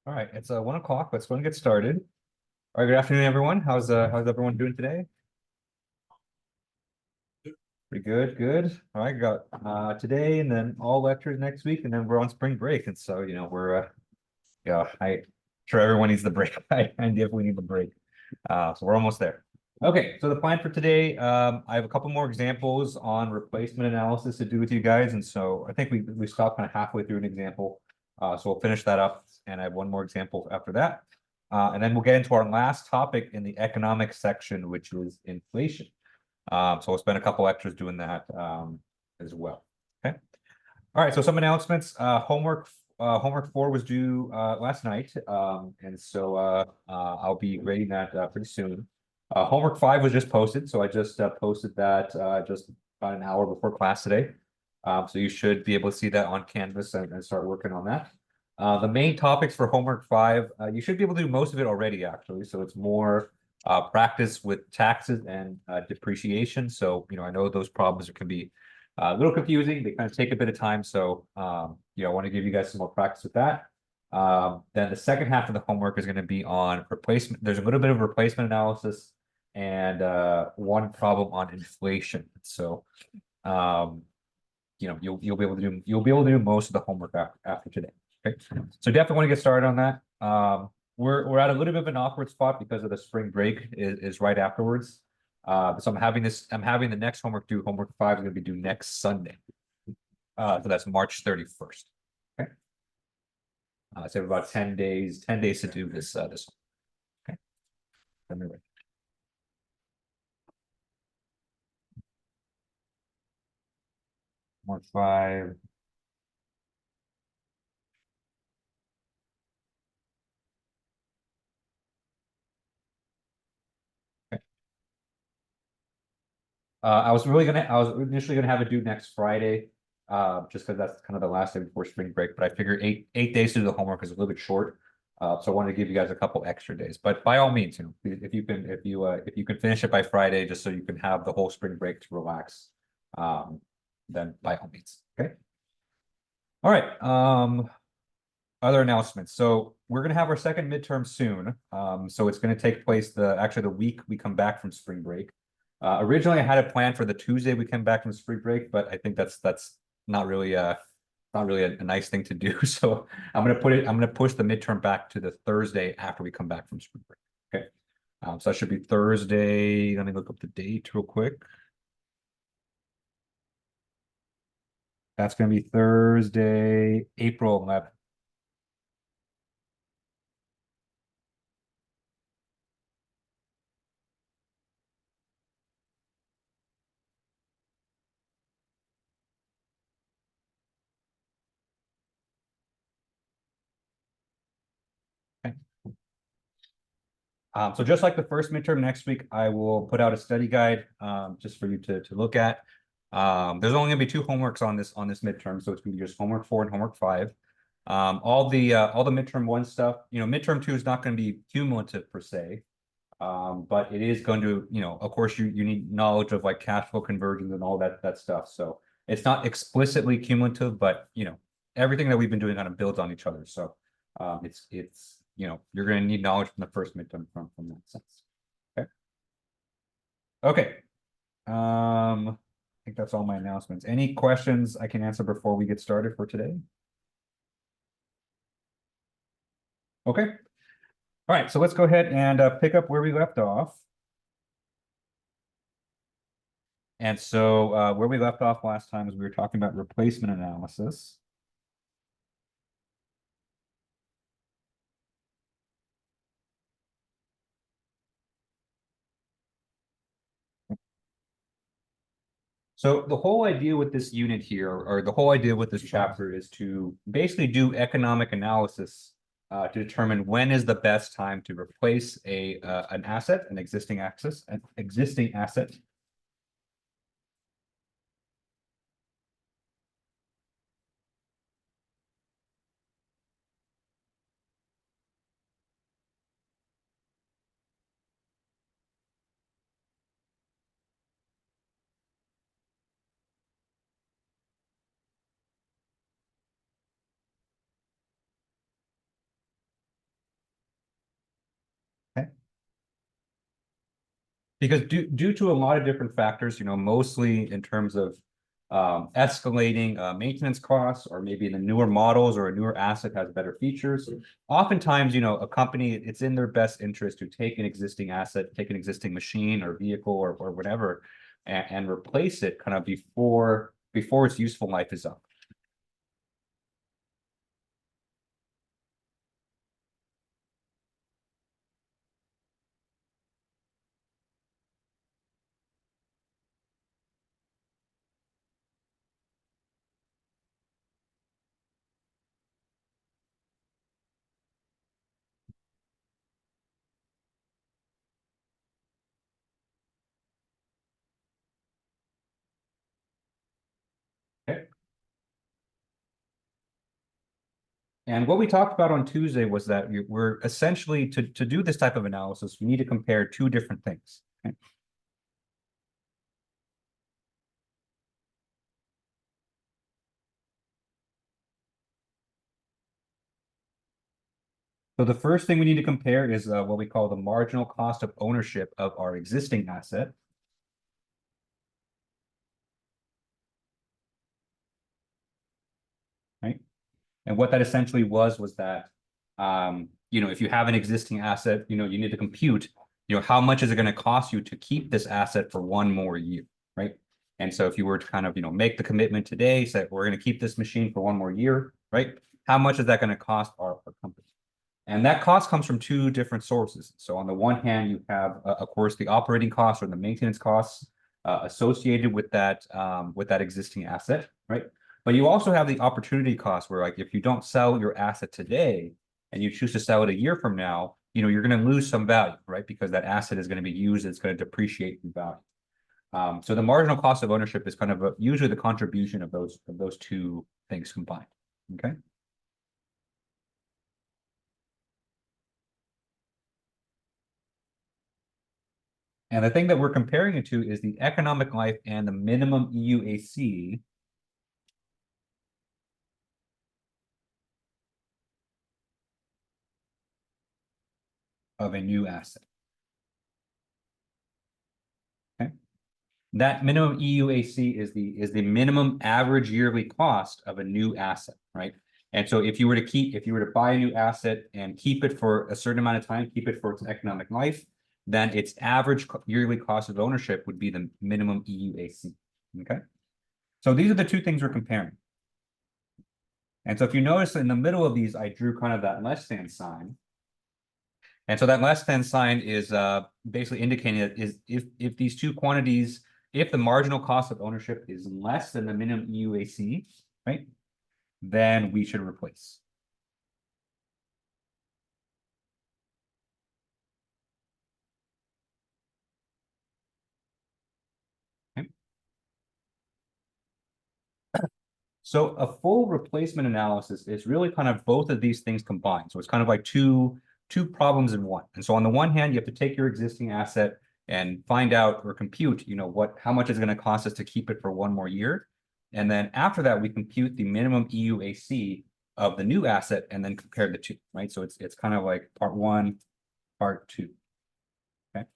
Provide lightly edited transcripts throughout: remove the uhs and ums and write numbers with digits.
All right, it's 1 o'clock. Let's go and get started. All right, good afternoon, everyone. How's everyone doing today? Pretty good, good. All right, got today and then all lectures next week, and then we're on spring break, and so we're yeah, I sure everyone needs the break. I definitely need the break. So we're almost there. Okay, so the plan for today, I have a couple more examples on replacement analysis to do with you guys, and so I think we stopped kind of halfway through an example. So we'll finish that up, and I have one more example after that. And then we'll get into our last topic in the economic section, which is inflation. So we'll spend a couple extras doing that as well. Okay. All right, so some announcements. Homework 4 was due last night, and so I'll be grading that pretty soon. Homework 5 was just posted, so I just posted that just about an hour before class today. So you should be able to see that on Canvas and start working on that. The main topics for homework 5, you should be able to do most of it already, actually. So it's more practice with taxes and depreciation. So, I know those problems can be a little confusing. They kind of take a bit of time. So, I want to give you guys some more practice with that. Then the second half of the homework is going to be on replacement. There's a little bit of replacement analysis and one problem on inflation. So, you'll be able to do most of the homework after today. Okay, so definitely want to get started on that. We're at a little bit of an awkward spot because of the spring break is right afterwards. So I'm having the next homework due. Homework 5 is going to be due next Sunday. So that's March 31st. Okay. So I have about 10 days to do this. Okay. Let me write. Homework 5. I was initially gonna have it due next Friday, just because that's kind of the last day before spring break. But I figured eight days to do the homework is a little bit short, so I wanted to give you guys a couple extra days. But by all means, if you can finish it by Friday, just so you can have the whole spring break to relax, then by all means, okay. All right. Other announcements. So we're gonna have our second midterm soon. So it's gonna take place actually the week we come back from spring break. Originally, I had a plan for the Tuesday we came back from spring break, but I think that's not really a nice thing to do. So I'm gonna push the midterm back to the Thursday after we come back from spring break. Okay. So that should be Thursday. Let me look up the date real quick. That's gonna be Thursday, April 11th. Okay. So just like the first midterm next week, I will put out a study guide just for you to look at. There's only gonna be two homeworks on this midterm, so it's gonna be just homework 4 and homework 5. All the midterm 1 stuff, midterm 2 is not going to be cumulative per se, but it is going to, of course, you need knowledge of like cash flow conversions and all that stuff. So it's not explicitly cumulative, but everything that we've been doing kind of builds on each other. So it's you're going to need knowledge from the first midterm from that sense. Okay. Okay. I think that's all my announcements. Any questions I can answer before we get started for today? Okay. All right, so let's go ahead and pick up where we left off. And so where we left off last time is we were talking about replacement analysis. So the whole idea with this unit here, or the whole idea with this chapter, is to basically do economic analysis to determine when is the best time to replace an existing asset. Because due to a lot of different factors, mostly in terms of escalating maintenance costs, or maybe the newer models or a newer asset has better features. Oftentimes, a company, it's in their best interest to take an existing asset, take an existing machine or vehicle or whatever, and replace it kind of before its useful life is up. Okay. And what we talked about on Tuesday was that we're essentially, to do this type of analysis, we need to compare two different things. Okay? So the first thing we need to compare is what we call the marginal cost of ownership of our existing asset. Right? And what that essentially was that, if you have an existing asset, you need to compute, how much is it going to cost you to keep this asset for one more year, right? And so if you were to kind of, make the commitment today, say we're going to keep this machine for one more year, right? How much is that going to cost our company? And that cost comes from two different sources. So on the one hand, you have, of course, the operating costs or the maintenance costs associated with that existing asset, right? But you also have the opportunity cost where, like, if you don't sell your asset today and you choose to sell it a year from now, you're going to lose some value, right? Because that asset is going to be used, it's going to depreciate in value. So the marginal cost of ownership is kind of usually the contribution of those two things combined. Okay. And the thing that we're comparing it to is the economic life and the minimum EUAC of a new asset. Okay. That minimum EUAC is the minimum average yearly cost of a new asset, right? And so if you were to buy a new asset and keep it for a certain amount of time, keep it for its economic life, then its average yearly cost of ownership would be the minimum EUAC. Okay. So these are the two things we're comparing. And so if you notice in the middle of these, I drew kind of that less than sign. And so that less than sign is basically indicating that if these two quantities, if the marginal cost of ownership is less than the minimum EUAC, right, then we should replace. Okay. So a full replacement analysis is really kind of both of these things combined. So it's kind of like two problems in one. And so on the one hand, you have to take your existing asset and find out or compute, how much is going to cost us to keep it for one more year. And then after that, we compute the minimum EUAC of the new asset and then compare the two, right? So it's kind of like part one, part two. Okay.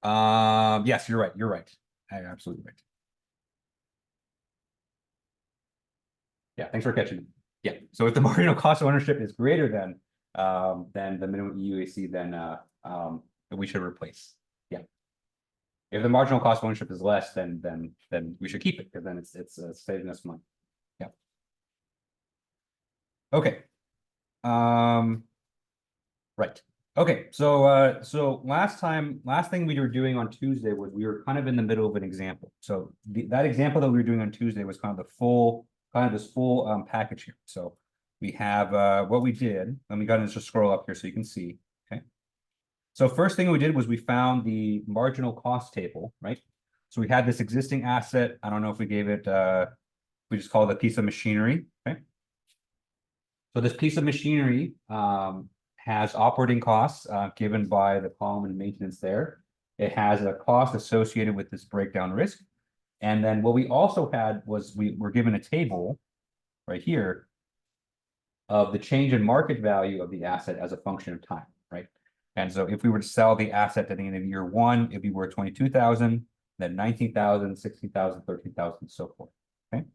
Yes, you're right. You're right. Absolutely right. Yeah, thanks for catching me. Yeah. So if the marginal cost of ownership is greater than the minimum EUAC, then we should replace. Yeah. If the marginal cost of ownership is less, then we should keep it, because then it's saving us money. Yeah. Okay. Right. Okay. So last thing we were doing on Tuesday was we were kind of in the middle of an example. So that example that we were doing on Tuesday was kind of this full package here. So we have what we did. Let me go ahead and just scroll up here so you can see. Okay. So first thing we did was we found the marginal cost table, right? So we had this existing asset. I don't know if we gave it, we just call it a piece of machinery. Okay. So this piece of machinery has operating costs given by the column and maintenance there. It has a cost associated with this breakdown risk. And then what we also had was we were given a table right here of the change in market value of the asset as a function of time, right? And so if we were to sell the asset at the end of year one, it'd be worth 22,000, then 19,000, 16,000, 13,000, and so forth. Okay.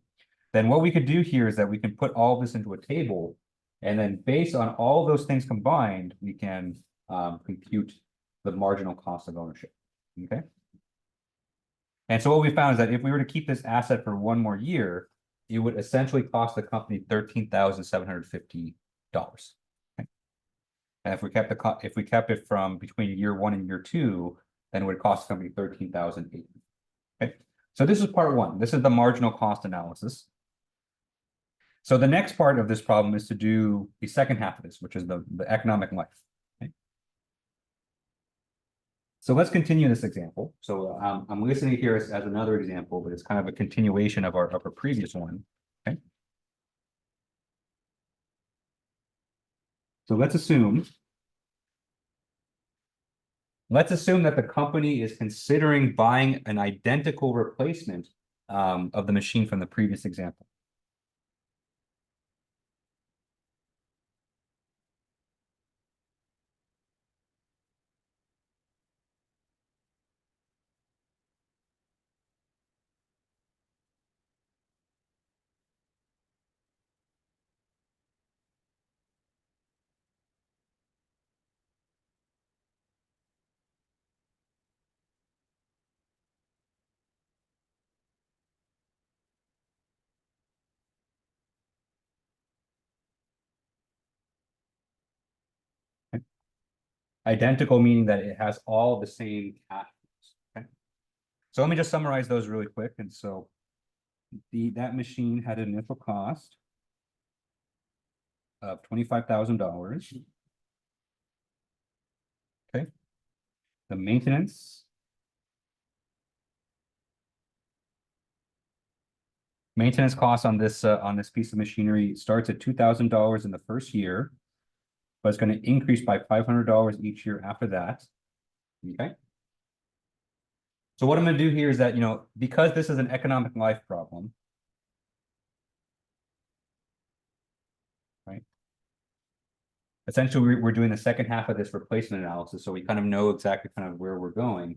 Then what we could do here is that we can put all this into a table, and then based on all those things combined, we can compute the marginal cost of ownership. Okay. And so what we found is that if we were to keep this asset for one more year, it would essentially cost the company $13,750. Okay. And if we kept it from between year one and year two, then it would cost the company $13,800. Okay. So this is part one. This is the marginal cost analysis. So the next part of this problem is to do the second half of this, which is the economic life. Okay. So let's continue this example. So I'm listening here as another example, but it's kind of a continuation of our previous one. Okay. So let's assume that the company is considering buying an identical replacement of the machine from the previous example. Okay. Identical meaning that it has all the same attributes. Okay. So let me just summarize those really quick. And so that machine had an initial cost of $25,000. Okay. The maintenance cost on this piece of machinery starts at $2,000 in the first year, but it's going to increase by $500 each year after that. Okay. So what I'm going to do here is that, because this is an economic life problem, right? Essentially, we're doing the second half of this replacement analysis, so we kind of know exactly kind of where we're going.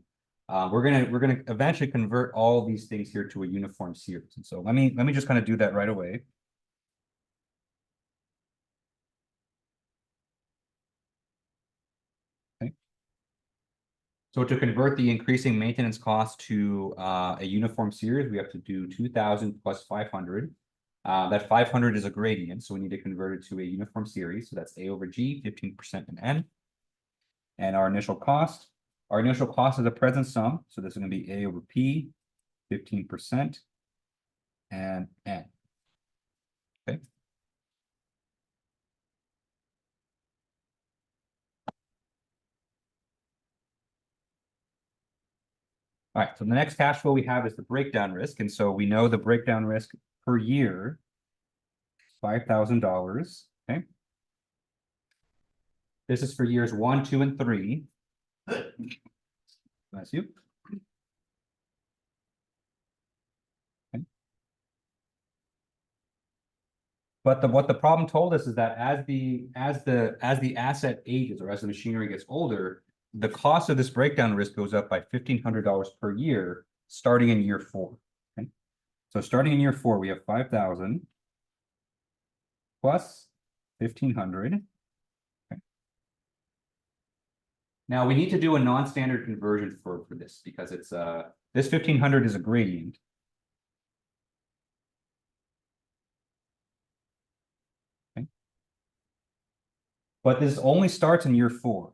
We're gonna eventually convert all these things here to a uniform series. And so let me just kind of do that right away. Okay. So to convert the increasing maintenance cost to a uniform series, we have to do 2,000 plus 500. That 500 is a gradient, so we need to convert it to a uniform series. So that's A over G, 15% in N. And our initial cost is a present sum. So this is going to be A over P, 15%, and N. Okay. All right, so the next cash flow we have is the breakdown risk. And so we know the breakdown risk per year, $5,000. Okay. This is for years 1, 2, and 3. Bless you. Okay. But what the problem told us is that as the asset ages, or as the machinery gets older, the cost of this breakdown risk goes up by $1,500 per year, starting in year 4. Okay. So starting in year 4, we have 5,000 plus 1,500. Okay. Now we need to do a non-standard conversion for this, because it's this 1,500 is a gradient. Okay. But this only starts in year 4.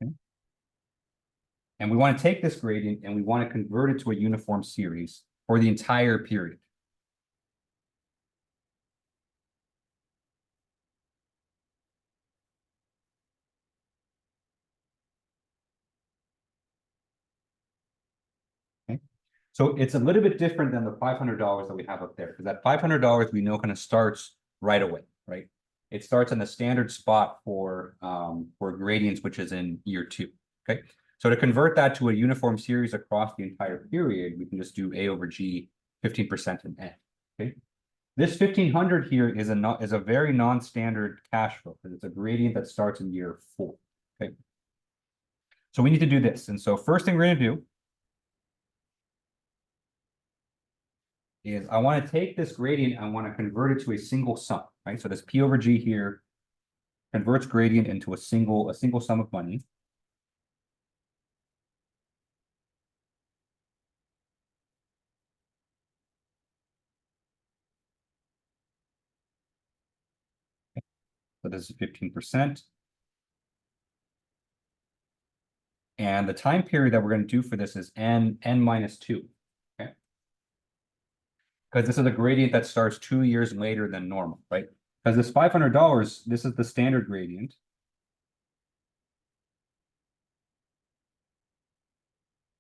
Okay. And we want to take this gradient and we want to convert it to a uniform series for the entire period. Okay. So it's a little bit different than the $500 that we have up there, because that $500 we know kind of starts right away, right? It starts in the standard spot for gradients, which is in year 2. Okay. So to convert that to a uniform series across the entire period, we can just do A over G, 15% in N. Okay. This 1500 here is a very non-standard cash flow because it's a gradient that starts in year 4. Okay. So we need to do this. And so first thing we're going to do is I want to take this gradient, I want to convert it to a single sum, right? So this P over G here converts gradient into a single sum of money. So this is 15%. And the time period that we're going to do for this is n minus 2. Okay. Because this is a gradient that starts 2 years later than normal, right? Because this $500, this is the standard gradient.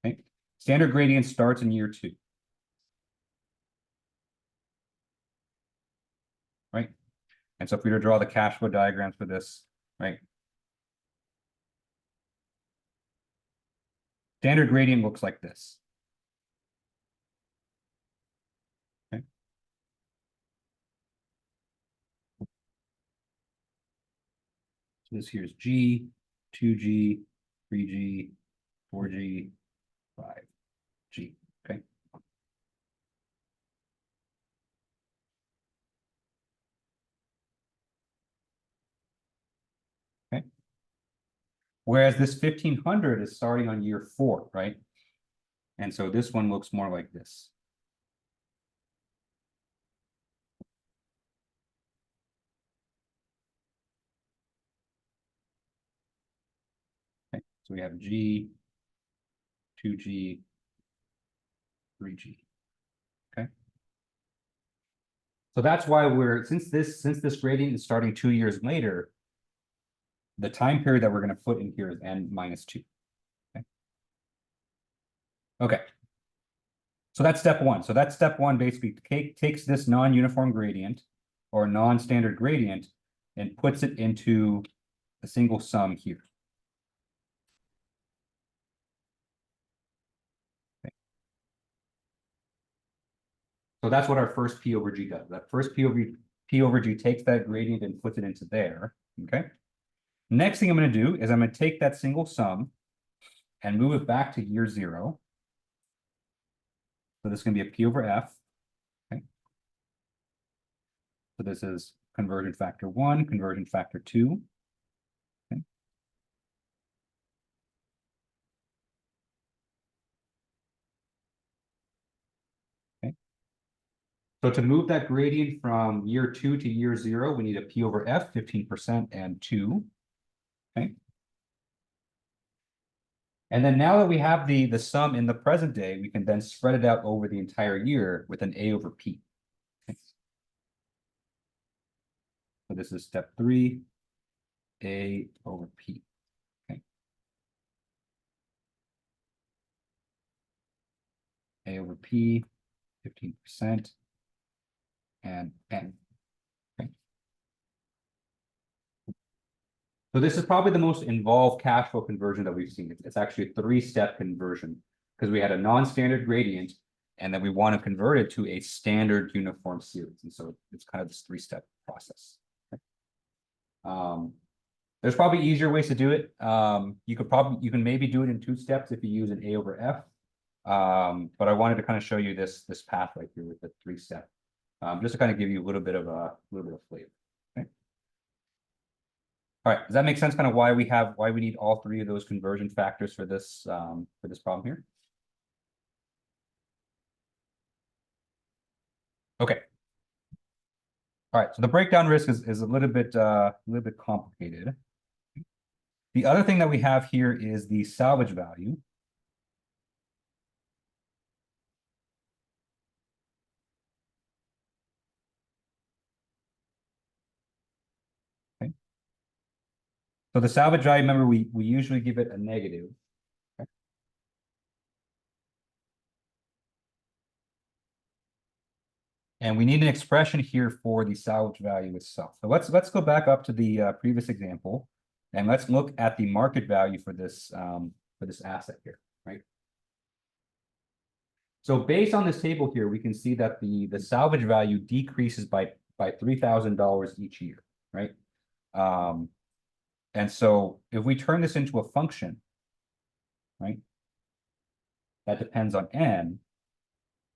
Okay. Standard gradient starts in year 2. Right? And so if we were to draw the cash flow diagrams for this, right? Standard gradient looks like this. Okay. So this here is G, 2G, 3G, 4G, 5G. Okay. Okay. Whereas this 1500 is starting on year 4, right? And so this one looks more like this. Okay. So we have G, 2G, 3G. Okay. So that's why since this gradient is starting 2 years later, the time period that we're going to put in here is n minus 2. Okay. Okay. So that's step 1. So that's step 1 basically takes this non-uniform gradient or non-standard gradient and puts it into a single sum here. Okay. So that's what our first P over G does. That first P over G takes that gradient and puts it into there. Okay. Next thing I'm going to do is I'm going to take that single sum and move it back to year 0. So this is going to be a P over F. Okay. So this is conversion factor 1, conversion factor 2. Okay. Okay. So to move that gradient from year 2 to year 0, we need a P over F, 15% and 2. Okay. And then now that we have the sum in the present day, we can then spread it out over the entire year with an A over P. Okay. So this is step 3, A over P. Okay. A over P, 15%, and N. Okay. So this is probably the most involved cash flow conversion that we've seen. It's actually a 3-step conversion because we had a non-standard gradient and then we want to convert it to a standard uniform series. And so it's kind of this 3-step process. Okay. There's probably easier ways to do it. You can maybe do it in 2 steps if you use an A over F. But I wanted to kind of show you this path right here with the 3-step, just to kind of give you a little bit of flavor. Okay. All right, does that make sense? Kind of why we need all 3 of those conversion factors for this problem here? Okay. All right, so the breakdown risk is a little bit complicated. The other thing that we have here is the salvage value. Okay. So the salvage value, remember, we usually give it a negative. Okay. And we need an expression here for the salvage value itself. So let's go back up to the previous example, and let's look at the market value for this asset here, right? So based on this table here, we can see that the salvage value decreases by $3,000 each year, right? And so if we turn this into a function, right, that depends on n,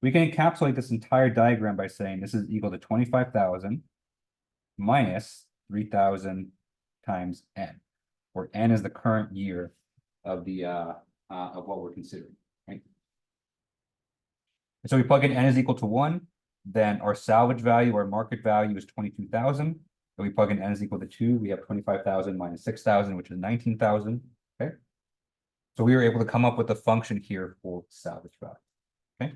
we can encapsulate this entire diagram by saying this is equal to 25,000 minus 3,000 times n, where n is the current year of the of what we're considering, right? And so we plug in n is equal to 1, then our salvage value, our market value is 22,000. And we plug in n is equal to 2, we have 25,000 minus 6,000, which is 19,000. Okay. So we were able to come up with a function here for salvage value. Okay.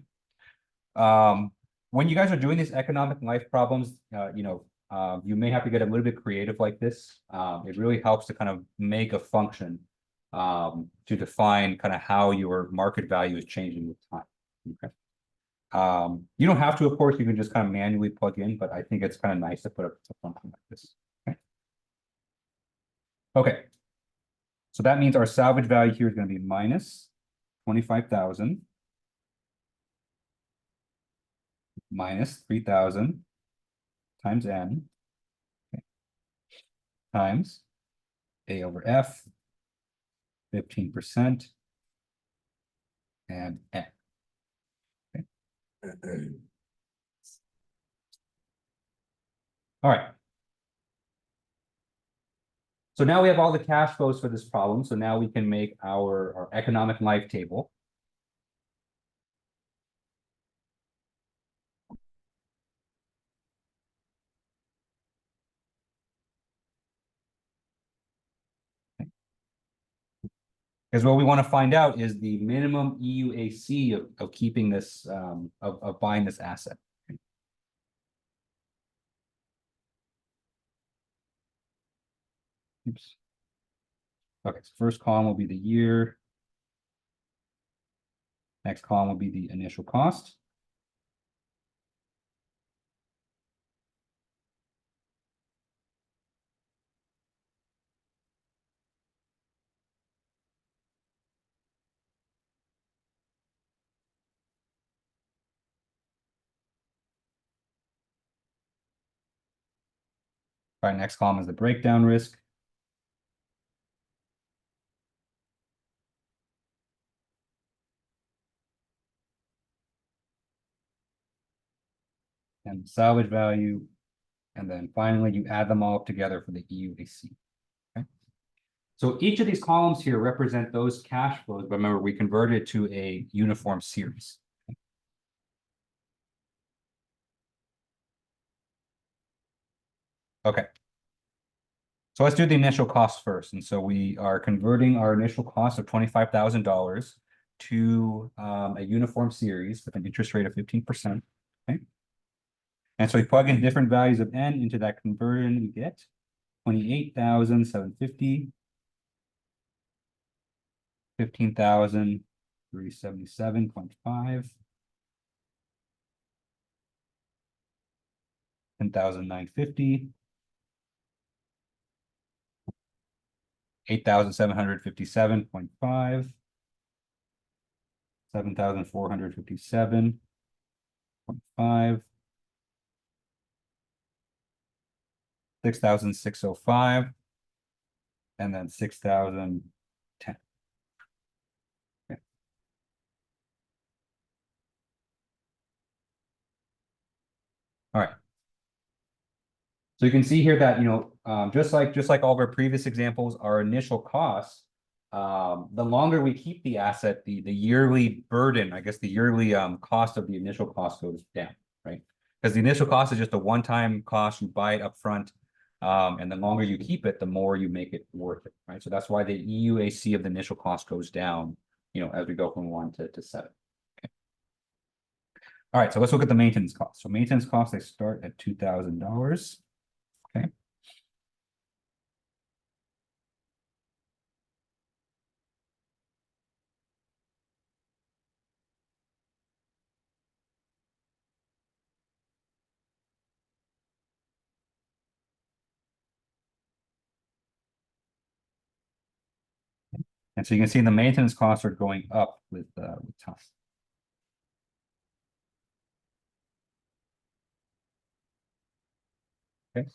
When you guys are doing these economic life problems, you may have to get a little bit creative like this. It really helps to kind of make a function to define kind of how your market value is changing with time. Okay. You don't have to, of course, you can just kind of manually plug in, but I think it's kind of nice to put a function like this. Okay. Okay. So that means our salvage value here is going to be minus 25,000 minus 3,000 times n, okay, times A over F, 15%, and n. Okay. All right. So now we have all the cash flows for this problem. So now we can make our economic life table. Because what we want to find out is the minimum EUAC of keeping this, of buying this asset. Oops. Okay, so first column will be the year. Next column will be the initial cost. All right, next column is the breakdown risk. And the salvage value. And then finally, you add them all up together for the EUAC. Okay. So each of these columns here represent those cash flows. But remember, we converted it to a uniform series. Okay. So let's do the initial cost first. And so we are converting our initial cost of $25,000 to a uniform series with an interest rate of 15%. Okay. And so we plug in different values of n into that conversion, we get 28,750, 15,377.5, 10,950, 8,757.5, 7,457.5, 6,605, and then 6,010. Okay. All right. So you can see here that, just like all of our previous examples, our initial costs, the longer we keep the asset, the yearly burden, I guess the yearly cost of the initial cost goes down, right? Because the initial cost is just a one-time cost, you buy it up front, and the longer you keep it, the more you make it worth it, right? So that's why the EUAC of the initial cost goes down, as we go from 1 to 7. Okay. All right, so let's look at the maintenance costs. So maintenance costs, they start at $2,000. Okay. And so you can see the maintenance costs are going up with time. Okay.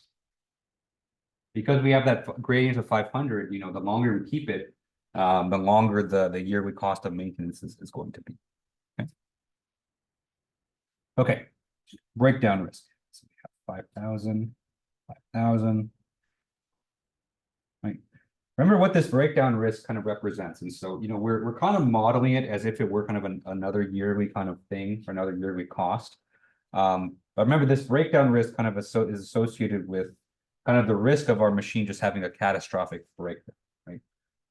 Because we have that gradient of 500, you know, the longer we keep it, the longer the yearly cost of maintenance is going to be. Okay. Okay. Breakdown risk. So we have 5,000, 5,000. Right. Remember what this breakdown risk kind of represents. And so, you know, we're kind of modeling it as if it were kind of another yearly kind of thing or another yearly cost. But remember, this breakdown risk kind of is associated with kind of the risk of our machine just having a catastrophic breakdown, right?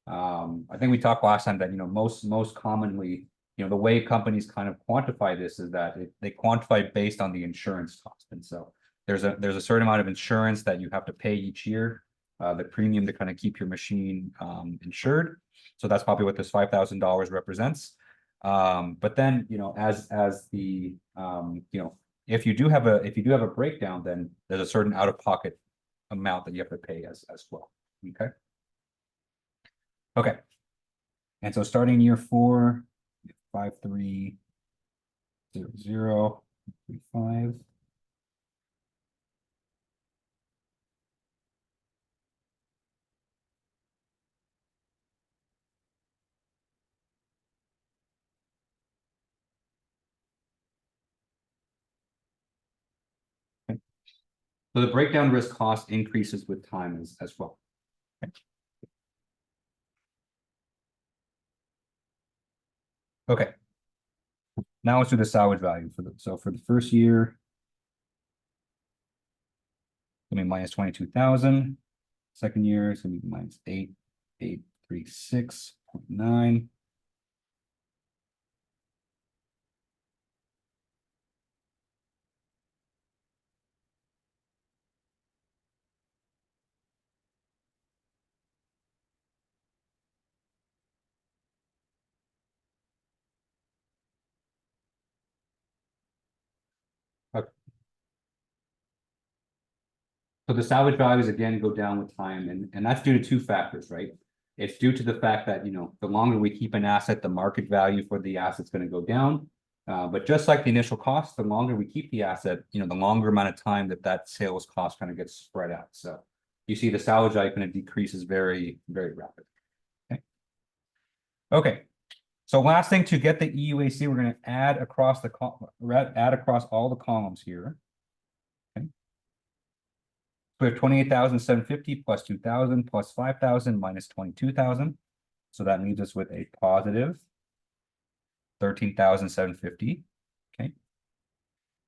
I think we talked last time that, you know, most commonly, you know, the way companies kind of quantify this is that they quantify based on the insurance cost. And so there's a certain amount of insurance that you have to pay each year, the premium to kind of keep your machine insured. So that's probably what this $5,000 represents. But then, you know, as the you know, if you do have a breakdown, then there's a certain out-of-pocket amount that you have to pay as well. Okay. Okay. And so starting year 4, 530035. Okay. So the breakdown risk cost increases with time as well. Okay. Okay. Now let's do the salvage value for for the first year. Gonna be minus 22,000. Second year is gonna be minus 8,836.9. Okay. So the salvage values again go down with time, and that's due to two factors, right? It's due to the fact that, you know, the longer we keep an asset, the market value for the asset's going to go down. But just like the initial cost, the longer we keep the asset, you know, the longer amount of time that sales cost kind of gets spread out. So you see the salvage value kind of decreases very, very rapidly. Okay. Okay. So last thing, to get the EUAC, we're going to add across all the columns here. We have 28,750 plus 2,000 plus 5,000 minus 22,000. So that leaves us with a positive 13,750. Okay.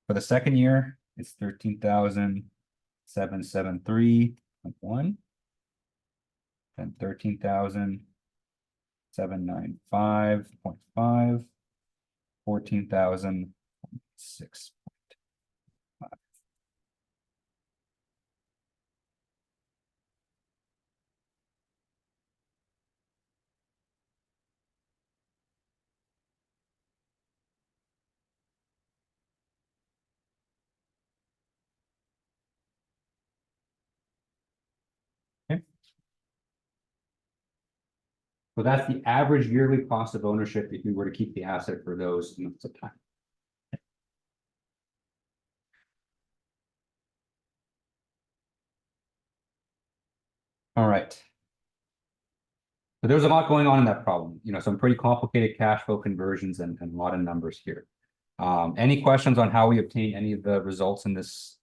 For the second year, it's 13,773.1 and 13,795.5, 14,006. Okay. So that's the average yearly cost of ownership if we were to keep the asset for those amounts of time. All right. So there's a lot going on in that problem, you know, some pretty complicated cash flow conversions and a lot of numbers here. Any questions on how we obtain any of the results in this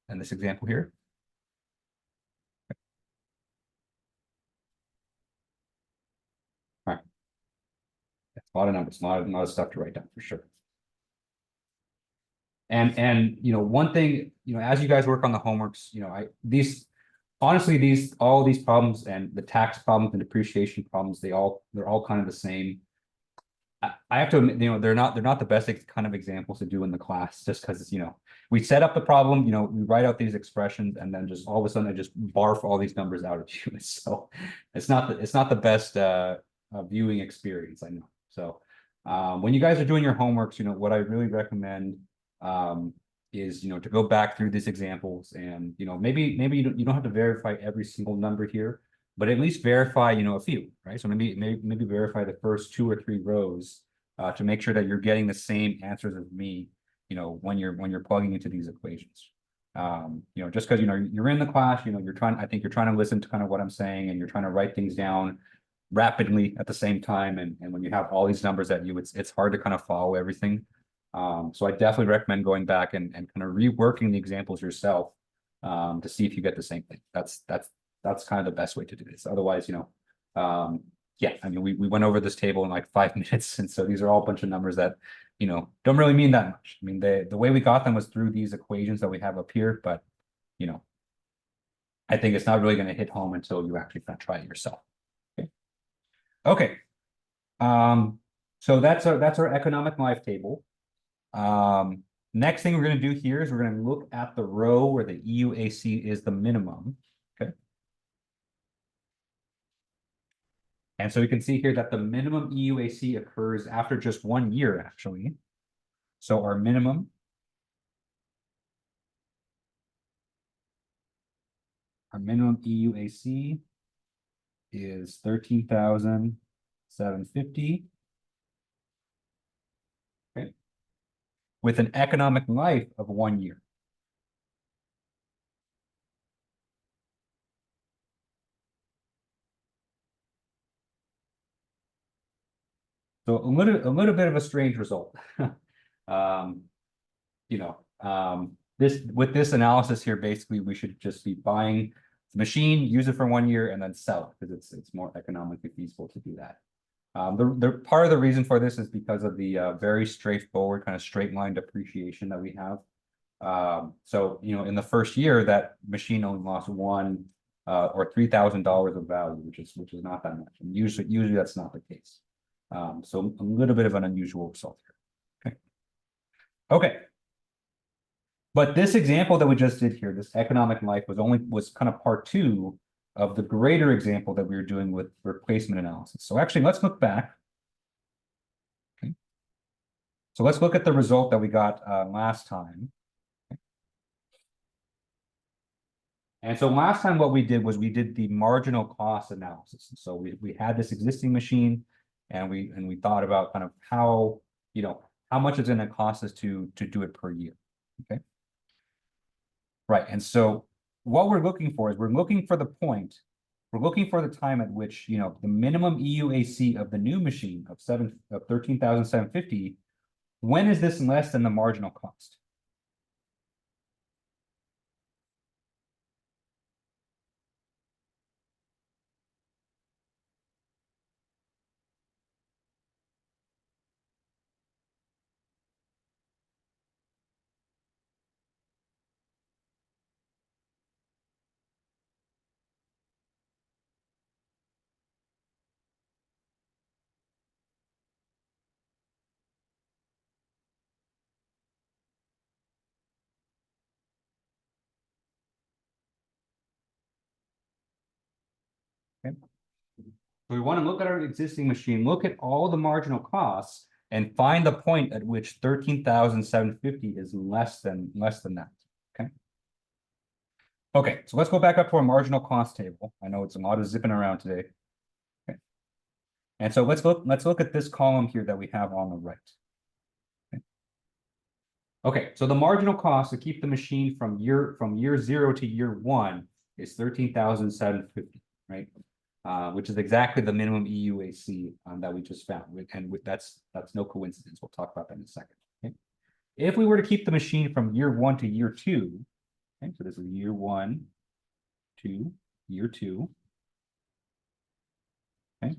example here? All right. A lot of numbers, a lot of stuff to write down for sure. And you know, one thing, you know, as you guys work on the homeworks, you know, honestly, all these problems and the tax problems and depreciation problems, they're all kind of the same. I have to admit, you know, they're not the best kind of examples to do in the class, just because, you know, we set up the problem, you know, we write out these expressions, and then just all of a sudden I just barf all these numbers out at you. So it's not the best viewing experience, I know. So when you guys are doing your homeworks, you know, what I really recommend is, you know, to go back through these examples, and, you know, maybe you don't have to verify every single number here, but at least verify, you know, a few, right? So maybe verify the first 2 or 3 rows to make sure that you're getting the same answers as me, you know, when you're plugging into these equations. Just because, you're in the class, I think you're trying to listen to kind of what I'm saying, and you're trying to write things down rapidly at the same time. And when you have all these numbers at you, it's hard to kind of follow everything. So I definitely recommend going back and kind of reworking the examples yourself, to see if you get the same thing. That's kind of the best way to do this. Otherwise, yeah, I mean, we went over this table in like 5 minutes, and so these are all a bunch of numbers that, don't really mean that much. I mean, the way we got them was through these equations that we have up here, but, I think it's not really going to hit home until you actually kind of try it yourself. Okay. Okay. So that's our economic life table. Next thing we're going to do here is we're going to look at the row where the EUAC is the minimum. Okay. And so we can see here that the minimum EUAC occurs after just 1 year, actually. So our minimum EUAC is 13,750. Okay. With an economic life of 1 year. So a little bit of a strange result. This analysis here, basically, we should just be buying the machine, use it for 1 year, and then sell it, because it's more economically feasible to do that. The part of the reason for this is because of the very straightforward kind of straight line depreciation that we have. So in the first year, that machine only lost one or $3,000 of value, which is not that much. And usually that's not the case. So a little bit of an unusual result here. Okay. But this example that we just did here, this economic life, was kind of part 2 of the greater example that we were doing with replacement analysis. So actually, let's look back. Okay. So let's look at the result that we got last time. Okay. And so last time what we did was we did the marginal cost analysis. So we had this existing machine, and we thought about kind of how much it's going to cost us to do it per year. Okay. Right. And so what we're looking for is we're looking for the time at which, the minimum EUAC of the new machine of 13,750, when is this less than the marginal cost? Okay. So we want to look at our existing machine, look at all the marginal costs, and find the point at which 13,750 is less than that. Okay. Okay, so let's go back up to our marginal cost table. I know it's a lot of zipping around today. Okay. And so let's look at this column here that we have on the right. Okay, so the marginal cost to keep the machine from year 0 to year 1 is 13,750, right? Which is exactly the minimum EUAC that we just found, and that's no coincidence. We'll talk about that in a second. Okay? If we were to keep the machine from year 1 to year 2, okay, so this is year 1 to year 2, okay,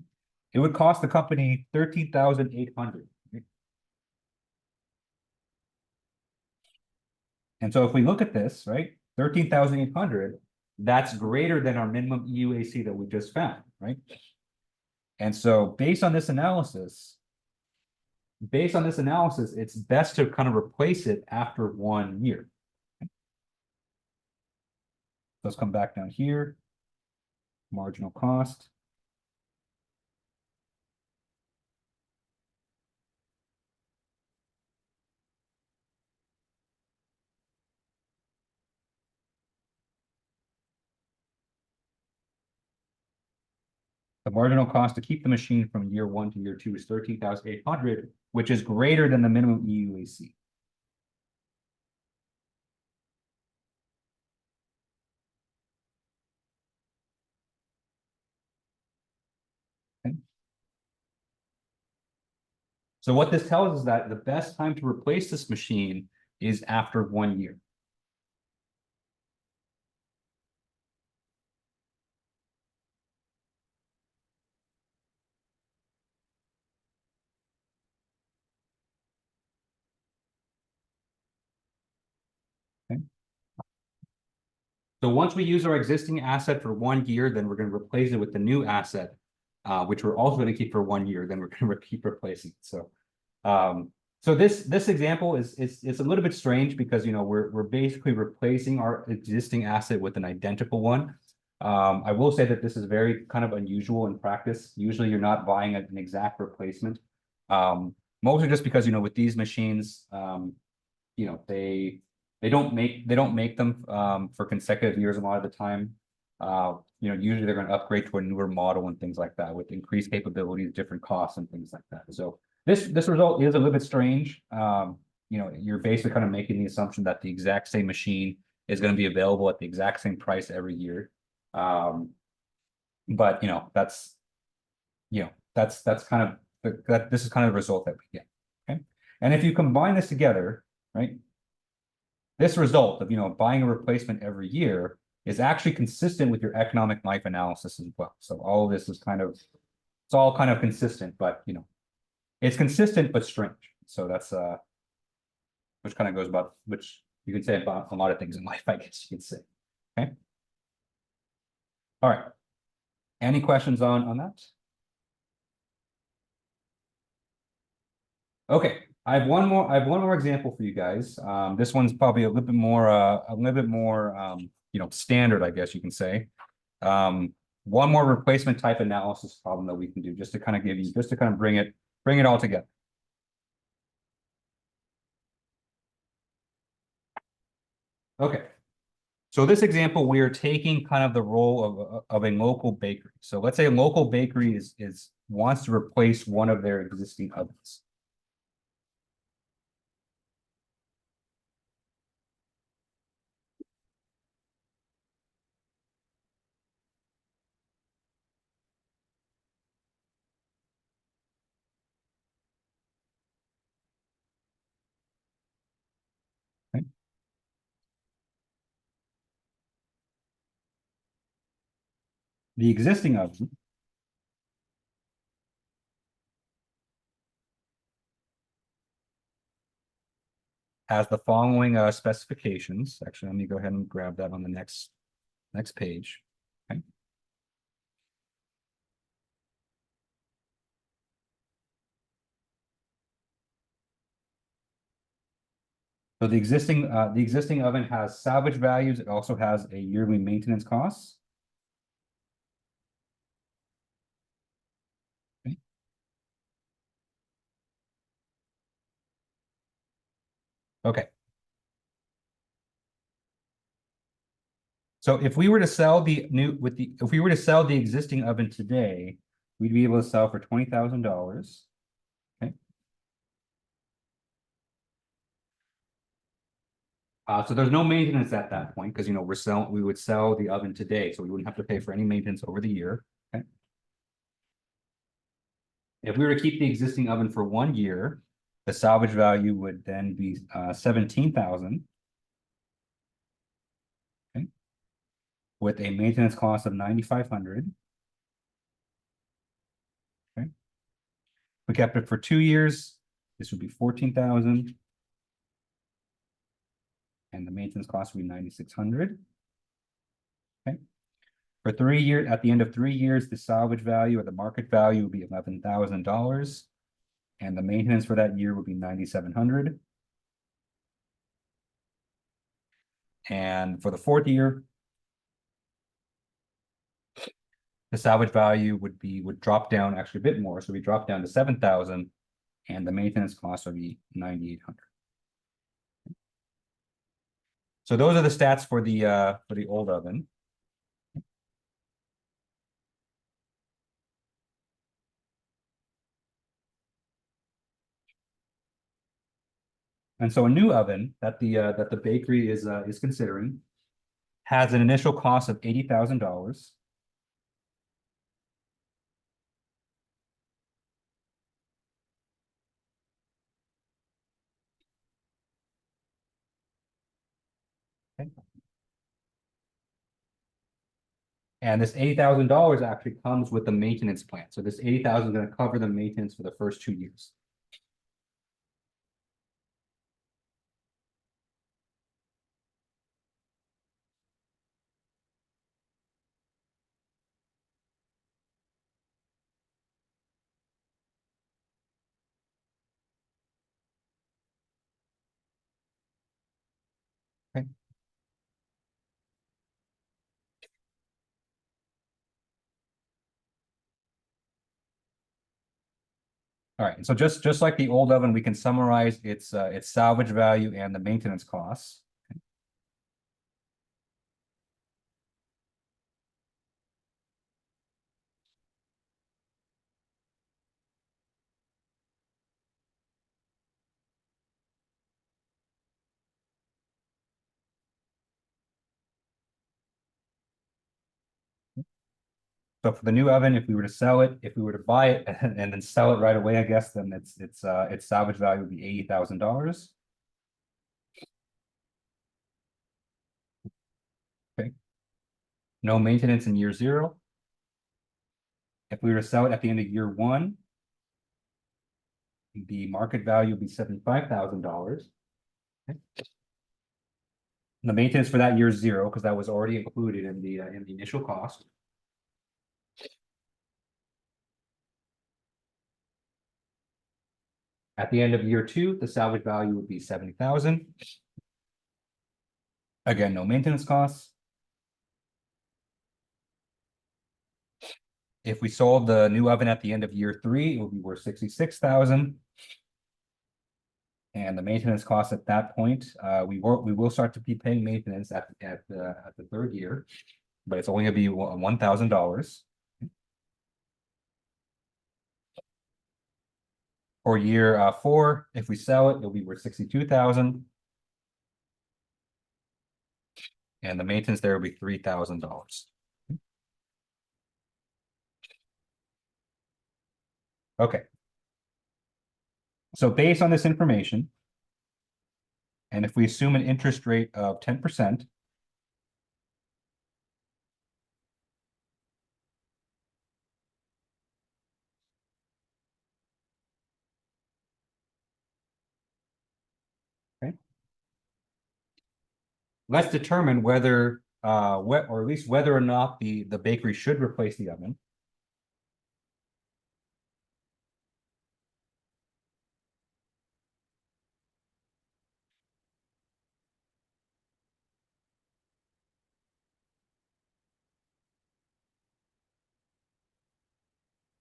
it would cost the company 13,800. And so if we look at this, right, 13,800, that's greater than our minimum EUAC that we just found, right? And so based on this analysis, it's best to kind of replace it after 1 year. Let's come back down here, marginal cost. The marginal cost to keep the machine from year 1 to year 2 is 13,800, which is greater than the minimum EUAC. So what this tells us is that the best time to replace this machine is after 1 year. Okay. So once we use our existing asset for 1 year, then we're going to replace it with the new asset, which we're also going to keep for 1 year. Then we're going to keep replacing it. So, this example is a little bit strange because we're basically replacing our existing asset with an identical one. I will say that this is very kind of unusual in practice. Usually, you're not buying an exact replacement. Mostly just because with these machines, they don't make them for consecutive years a lot of the time. Usually they're going to upgrade to a newer model and things like that with increased capabilities, different costs and things like that. So this result is a little bit strange. You're basically kind of making the assumption that the exact same machine is going to be available at the exact same price every year. But that's kind of this is kind of the result that we get. Okay. And if you combine this together, right? This result of buying a replacement every year is actually consistent with your economic life analysis as well. So all of this is it's all kind of consistent, but it's consistent but strange. So that's which kind of goes about which you can say about a lot of things in life, I guess you could say. Okay. All right. Any questions on that? Okay. I have one more example for you guys. This one's probably a little bit more standard, I guess you can say. One more replacement type analysis problem that we can do just to kind of bring it all together. Okay. So this example, we are taking kind of the role of a local bakery. So let's say a local bakery wants to replace one of their existing ovens. Okay. The existing oven has the following specifications. Actually, let me go ahead and grab that on the next page. Okay. So the existing oven has salvage values. It also has a yearly maintenance costs. Okay. Okay. So if we were to sell if we were to sell the existing oven today, we'd be able to sell for $20,000. Okay. So there's no maintenance at that point because we would sell the oven today, so we wouldn't have to pay for any maintenance over the year. Okay. If we were to keep the existing oven for 1 year, the salvage value would then be 17,000. Okay. With a maintenance cost of 9,500. Okay. If we kept it for 2 years, this would be 14,000. And the maintenance cost would be 9,600. Okay. For 3 years, at the end of 3 years, the salvage value or the market value would be $11,000. And the maintenance for that year would be 9,700. And for the 4th year, the salvage value would drop down actually a bit more. So we drop down to 7,000 and the maintenance cost would be 9,800. So those are the stats for the old oven. And so a new oven that the bakery is considering has an initial cost of $80,000. Okay. And this $80,000 actually comes with the maintenance plan. So this 80,000 is going to cover the maintenance for the first 2 years. Okay. All right. And so just like the old oven, we can summarize its salvage value and the maintenance costs. So for the new oven, if we were to sell it, if we were to buy it and then sell it right away, I guess then its salvage value would be $80,000. Okay. No maintenance in year 0. If we were to sell it at the end of year 1, the market value would be $75,000. Okay. The maintenance for that year is 0 because that was already included in the initial cost. At the end of year 2, the salvage value would be 70,000. Again, no maintenance costs. If we sold the new oven at the end of year 3, it would be worth 66,000. And the maintenance costs at that point, we will start to be paying maintenance at the 3rd year, but it's only going to be $1,000. For year 4, if we sell it, it'll be worth 62,000. And the maintenance there will be $3,000. Okay. So based on this information, and if we assume an interest rate of 10%, okay, let's determine whether or at least whether or not the bakery should replace the oven.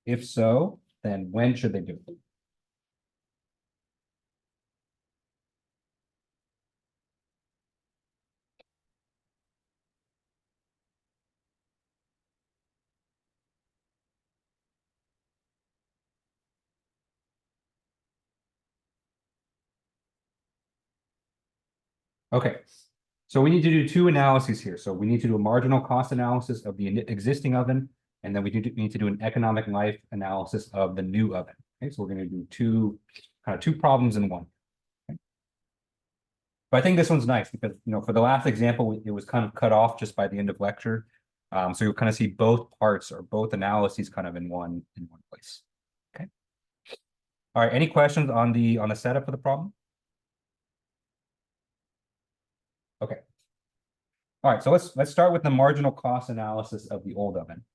If so, then when should they do it? Okay, so we need to do 2 analyses here. So we need to do a marginal cost analysis of the existing oven, and then we need to do an economic life analysis of the new oven. Okay, so we're going to do two problems in one. Okay? But I think this one's nice because for the last example, it was kind of cut off just by the end of lecture. So you'll kind of see both parts or both analyses kind of in one place. Okay. All right. Any questions on the setup of the problem? Okay. All right. So let's start with the marginal cost analysis of the old oven.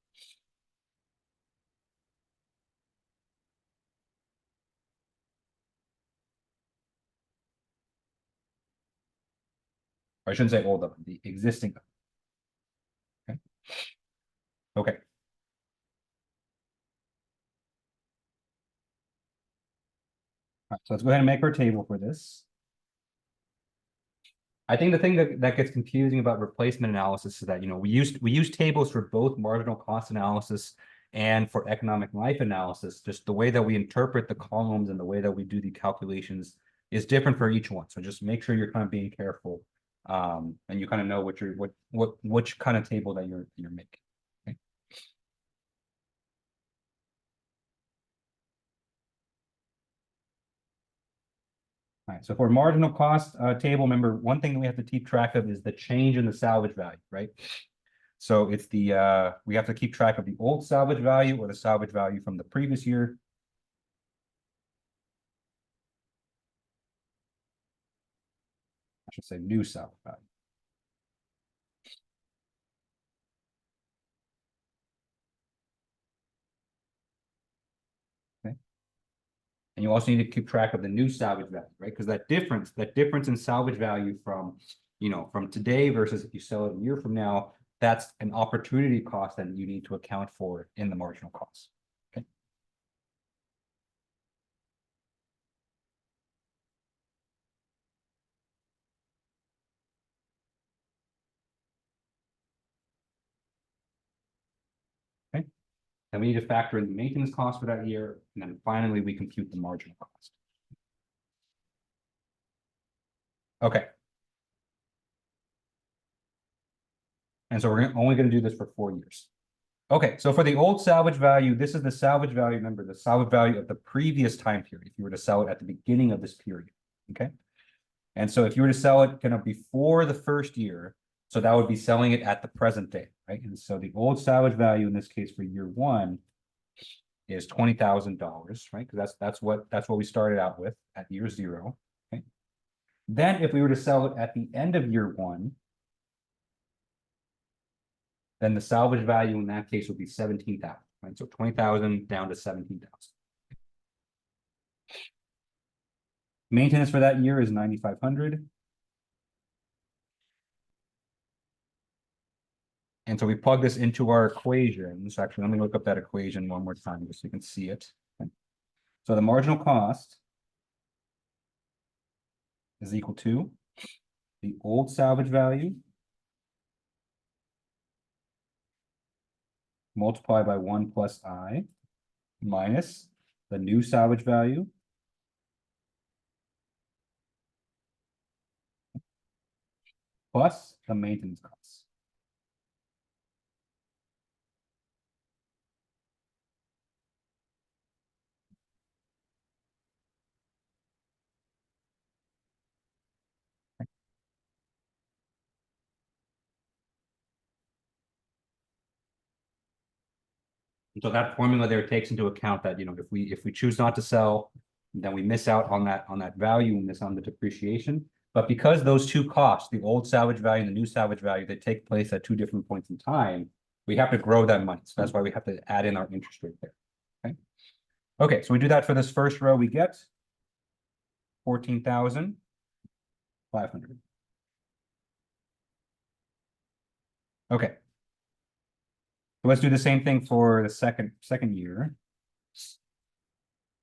Or I shouldn't say old oven, the existing oven. Okay. Okay. All right, so let's go ahead and make our table for this. I think the thing that gets confusing about replacement analysis is that we use tables for both marginal cost analysis and for economic life analysis. Just the way that we interpret the columns and the way that we do the calculations is different for each one. So just make sure you're kind of being careful, and you kind of know which kind of table that you're making. Okay. All right, so for marginal cost table, remember, one thing that we have to keep track of is the change in the salvage value, right? So it's the we have to keep track of the old salvage value or the salvage value from the previous year. I should say new salvage value. Okay. And you also need to keep track of the new salvage value, right? Because that difference in salvage value from, from today versus if you sell it a year from now, that's an opportunity cost that you need to account for in the marginal cost. Okay. Okay. And we need to factor in the maintenance cost for that year. And then finally, we compute the marginal cost. Okay. And so we're only going to do this for 4 years. Okay, so for the old salvage value, this is the salvage value. Remember, the salvage value of the previous time period, if you were to sell it at the beginning of this period. Okay. And so if you were to sell it kind of before the first year, so that would be selling it at the present day, right? And so the old salvage value in this case for year one is $20,000, right? Because that's what we started out with at year zero. Okay. Then if we were to sell it at the end of year one, then the salvage value in that case would be 17,000, right? So 20,000 down to 17,000. Maintenance for that year is 9,500. And so we plug this into our equation. So actually, let me look up that equation one more time just so you can see it. Okay. So the marginal cost is equal to the old salvage value multiplied by 1 plus I minus the new salvage value plus the maintenance costs. So that formula there takes into account that, if we choose not to sell, then we miss out on that value, we miss on the depreciation. But because those two costs, the old salvage value and the new salvage value, they take place at two different points in time, we have to grow that money. So that's why we have to add in our interest rate there. Okay. Okay, so we do that for this first row, we get 14,500. Okay. So let's do the same thing for the second year.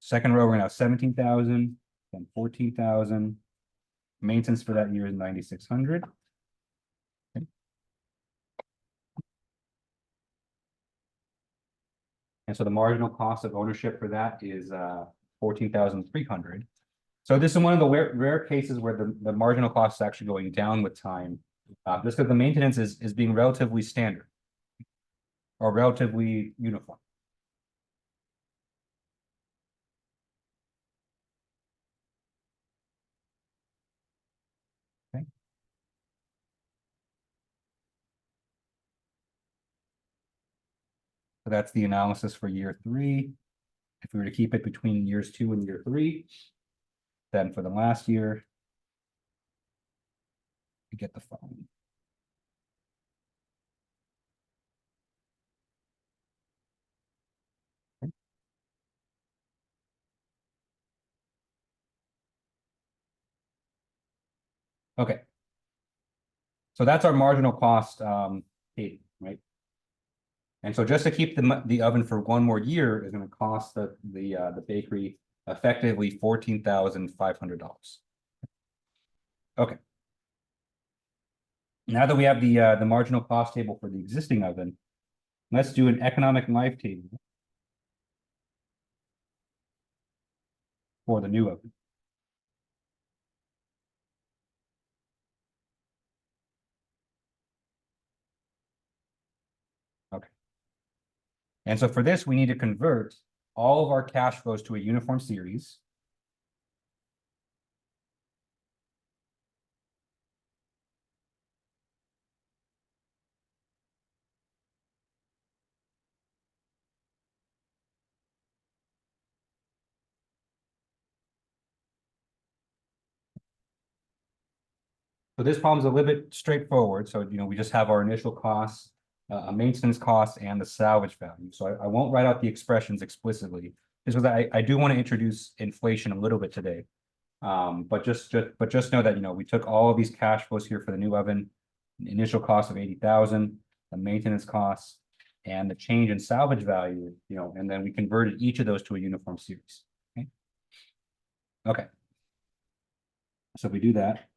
Second row, we're gonna have 17,000, then 14,000. Maintenance for that year is 9,600. Okay. And so the marginal cost of ownership for that is 14,300. So this is one of the rare cases where the marginal cost is actually going down with time, just because the maintenance is being relatively standard or relatively uniform. Okay. So that's the analysis for year 3. If we were to keep it between years 2 and year 3, then for the last year, we get the following. Okay. Okay. So that's our marginal cost paid, right? And so just to keep the oven for one more year is going to cost the bakery effectively $14,500. Okay. Now that we have the marginal cost table for the existing oven, let's do an economic life table for the new oven. Okay. And so for this, we need to convert all of our cash flows to a uniform series. So this problem is a little bit straightforward. So, we just have our initial costs, a maintenance cost, and the salvage value. So I won't write out the expressions explicitly, just because I do want to introduce inflation a little bit today. But just know that, we took all of these cash flows here for the new oven, initial cost of 80,000, the maintenance costs, and the change in salvage value, and then we converted each of those to a uniform series. Okay. Okay. So if we do that.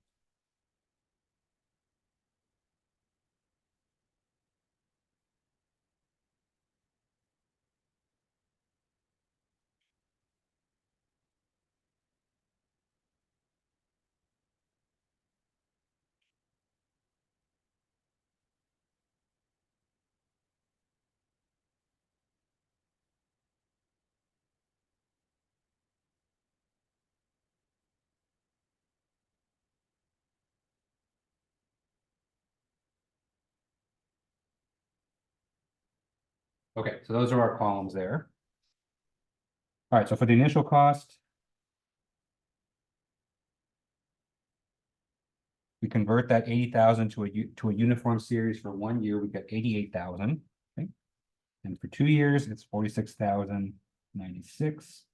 Okay, so those are our columns there. All right, so for the initial cost, we convert that 80,000 to a uniform series. For 1 year, we get 88,000. Okay. And for 2 years, it's 46,096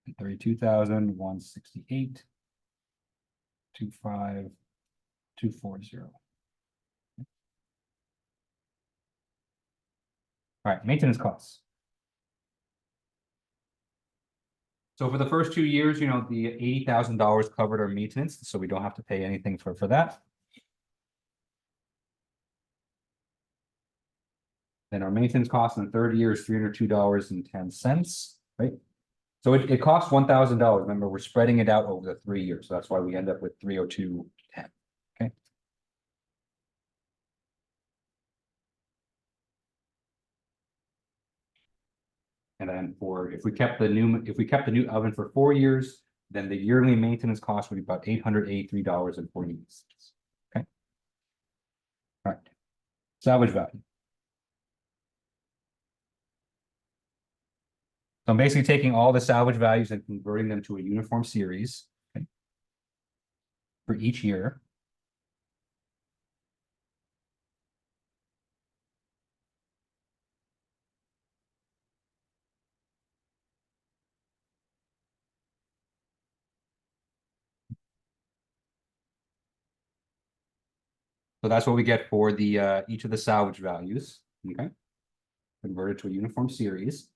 and 32,168, 25,240. All right, maintenance costs. So for the first 2 years, the $80,000 covered our maintenance, so we don't have to pay anything for that. Then our maintenance cost in the third year is $302.10, right? So it costs $1,000. Remember, we're spreading it out over the 3 years, so that's why we end up with 302.10. Okay. And then if we kept the new oven for 4 years, then the yearly maintenance cost would be about $883.40. Okay. All right. Salvage value. So I'm basically taking all the salvage values and converting them to a uniform series, okay, for each year. So that's what we get for the each of the salvage values, okay, converted to a uniform series.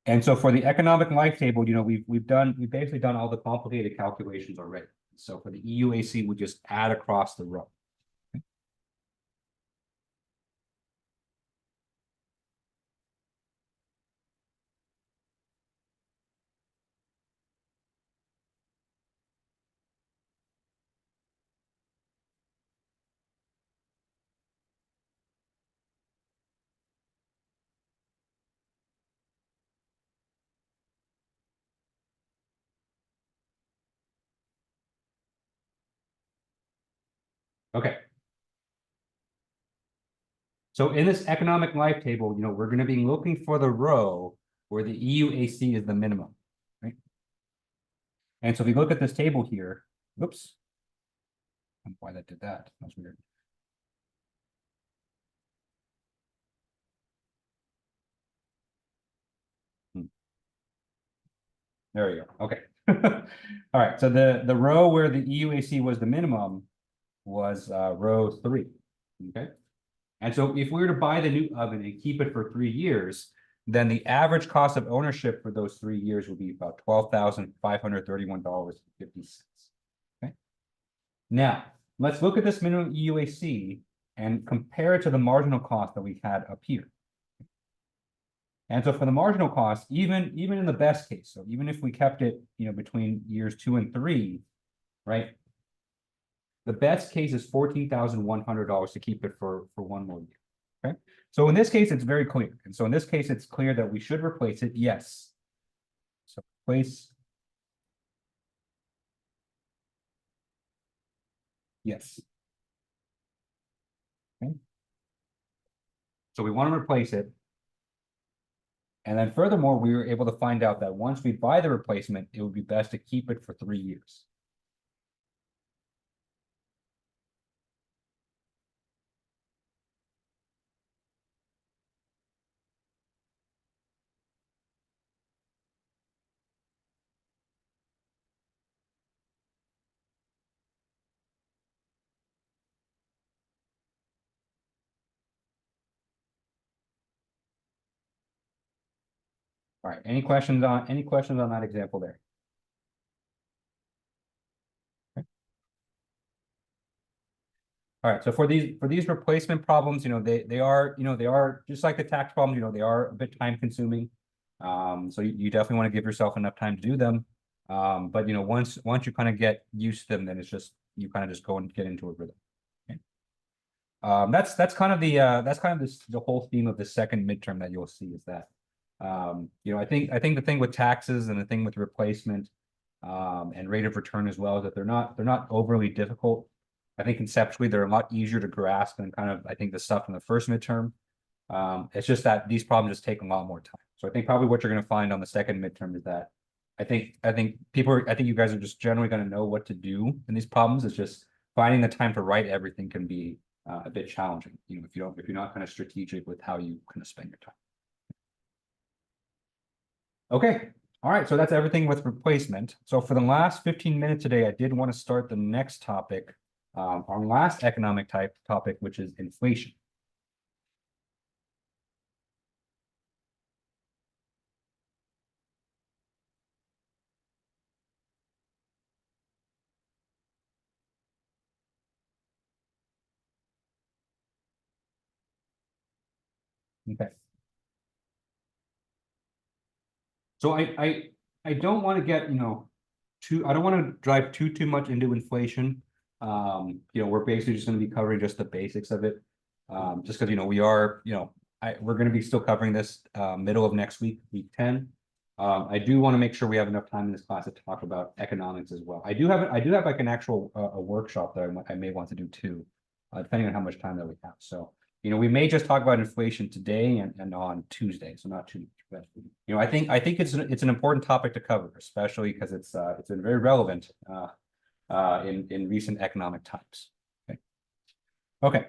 And so for the economic life table, we've basically done all the complicated calculations already. So for the EUAC, we just add across the row. Okay. So in this economic life table, we're going to be looking for the row where the EUAC is the minimum, right? And so if we look at this table here, whoops, I don't know why that did that. That's weird. There we go. Okay. All right. So the row where the EUAC was the minimum was row 3. Okay. And so if we were to buy the new oven and keep it for 3 years, then the average cost of ownership for those 3 years would be about $12,531.50. Okay. Now let's look at this minimum EUAC and compare it to the marginal cost that we had up here. And so for the marginal cost, even in the best case, so even if we kept it, between years 2 and 3, right? The best case is $14,100 to keep it for 1 more year. Okay. So in this case, it's very clear. And so in this case, it's clear that we should replace it. Yes. So replace. Yes. Okay. So we want to replace it. And then furthermore, we were able to find out that once we buy the replacement, it would be best to keep it for 3 years. All right, any questions on that example there? Okay. All right, so for these replacement problems, they are, they are just like the tax problems, they are a bit time consuming. So you definitely want to give yourself enough time to do them. But once you kind of get used to them, then it's just you kind of just go and get into a rhythm. Okay. That's kind of the whole theme of the second midterm that you'll see is that I think the thing with taxes and the thing with replacement and rate of return as well is that they're not overly difficult. I think conceptually they're a lot easier to grasp than kind of I think the stuff in the first midterm. It's just that these problems just take a lot more time. So I think probably what you're going to find on the second midterm is that I think you guys are just generally going to know what to do in these problems. It's just finding the time to write everything can be a bit challenging, if you're not kind of strategic with how you kind of spend your time. Okay, all right, so that's everything with replacement. So for the last 15 minutes today, I did want to start the next topic, our last economic topic, which is inflation. Okay. So I don't want to get, I don't want to drive too much into inflation. We're basically just going to be covering just the basics of it. Just because, we are, we're going to be still covering this middle of next week, week 10. I do want to make sure we have enough time in this class to talk about economics as well. I do have like an actual a workshop that I may want to do too, depending on how much time that we have. So, we may just talk about inflation today and on Tuesday, so not too much. But I think it's an important topic to cover, especially because it's been very relevant in recent economic times. Okay. Okay.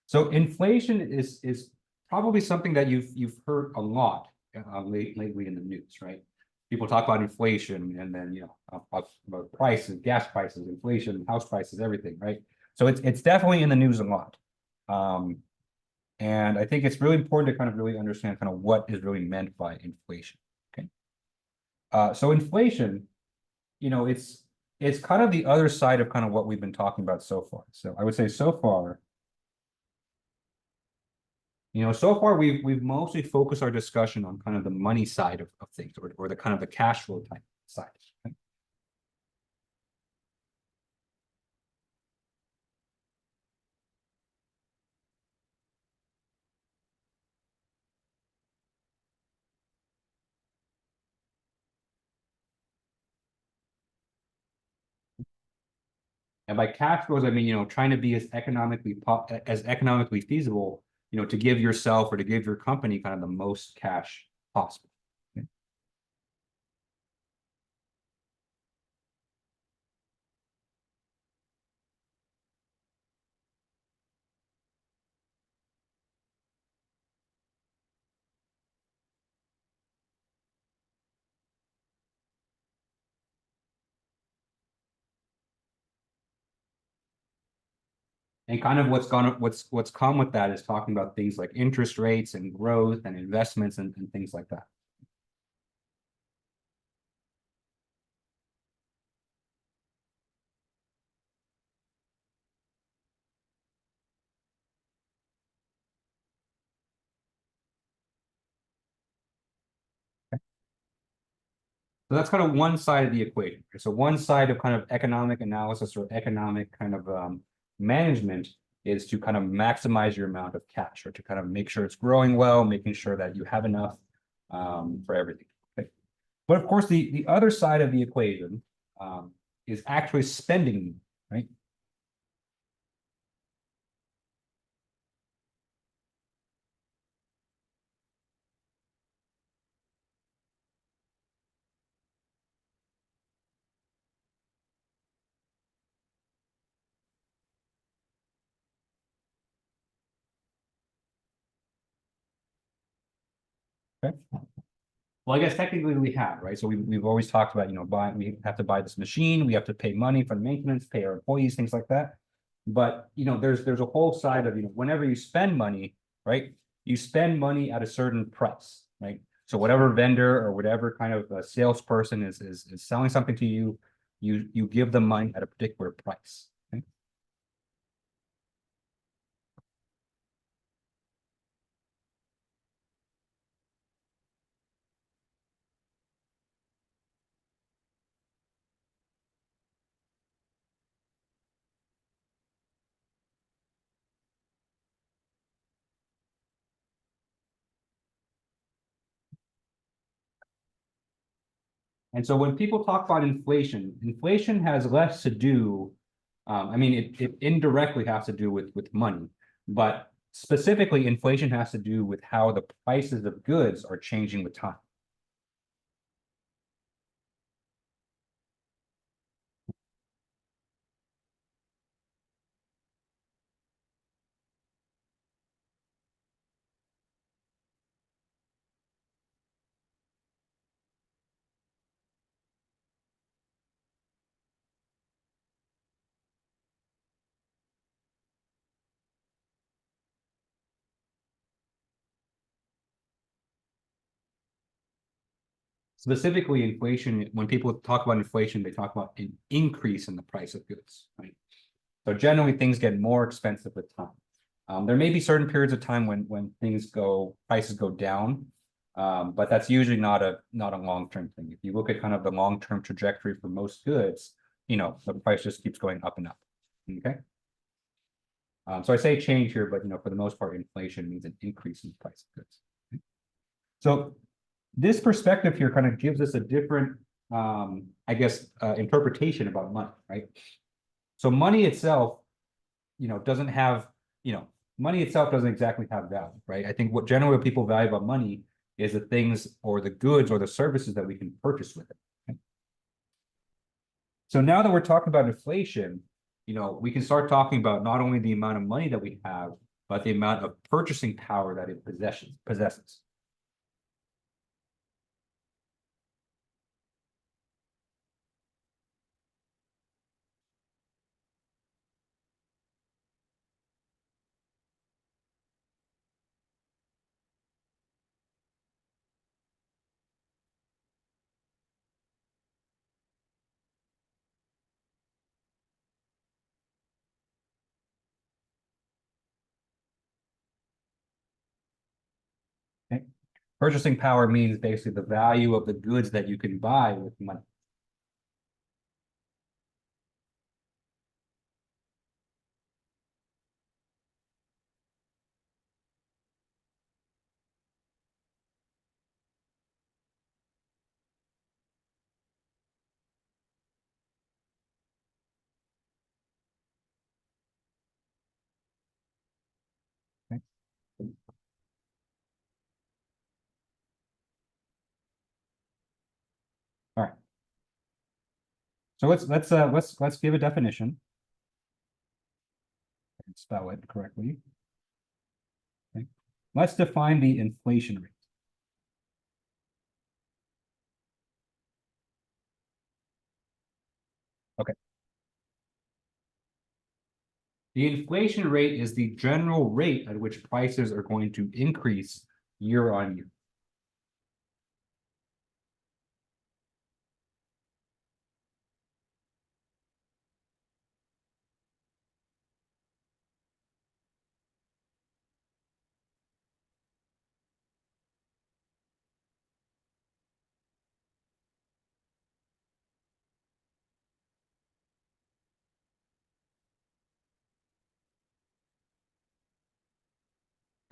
So inflation is probably something that you've heard a lot lately in the news, right? People talk about inflation and then about prices, gas prices, inflation, house prices, everything, right? So it's definitely in the news a lot. And I think it's really important to kind of really understand kind of what is really meant by inflation. Okay. So inflation, it's kind of the other side of kind of what we've been talking about so far. So I would say so far, we've mostly focused our discussion on kind of the money side of things, or the kind of the cash flow type side. Okay? And by cash flows, I mean, trying to be as economically feasible, to give yourself or to give your company kind of the most cash possible. Okay? And kind of what's come with that is talking about things like interest rates and growth and investments and things like that. So that's kind of one side of the equation. So one side of kind of economic analysis or economic kind of management is to kind of maximize your amount of cash, or to kind of make sure it's growing well, making sure that you have enough for everything. Okay. But of course, the other side of the equation is actually spending, right? Okay. Well, I guess technically we have, right? So we've always talked about, we have to buy this machine, we have to pay money for the maintenance, pay our employees, things like that. But there's a whole side of, whenever you spend money, right? You spend money at a certain price, right? So whatever vendor or whatever kind of salesperson is selling something to you, you give them money at a particular price. Okay? And so when people talk about inflation, inflation has less to do, I mean, it indirectly has to do with money, but specifically inflation has to do with how the prices of goods are changing with time. Specifically, inflation, when people talk about inflation, they talk about an increase in the price of goods, right? So generally, things get more expensive with time. There may be certain periods of time when prices go down, but that's usually not a long-term thing. If you look at kind of the long-term trajectory for most goods, the price just keeps going up and up. Okay. So I say change here, but for the most part, inflation means an increase in the price of goods. Okay? So this perspective here kind of gives us a different, I guess, interpretation about money, right? So money itself, doesn't have, money itself doesn't exactly have value, right? I think what generally people value about money is the things or the goods or the services that we can purchase with it. Okay? So now that we're talking about inflation, we can start talking about not only the amount of money that we have, but the amount of purchasing power that it possesses. Okay? Purchasing power means basically the value of the goods that you can buy with money. Okay? All right. So let's give a definition and spell it correctly. Okay. Let's define the inflation rate. Okay. The inflation rate is the general rate at which prices are going to increase year on year.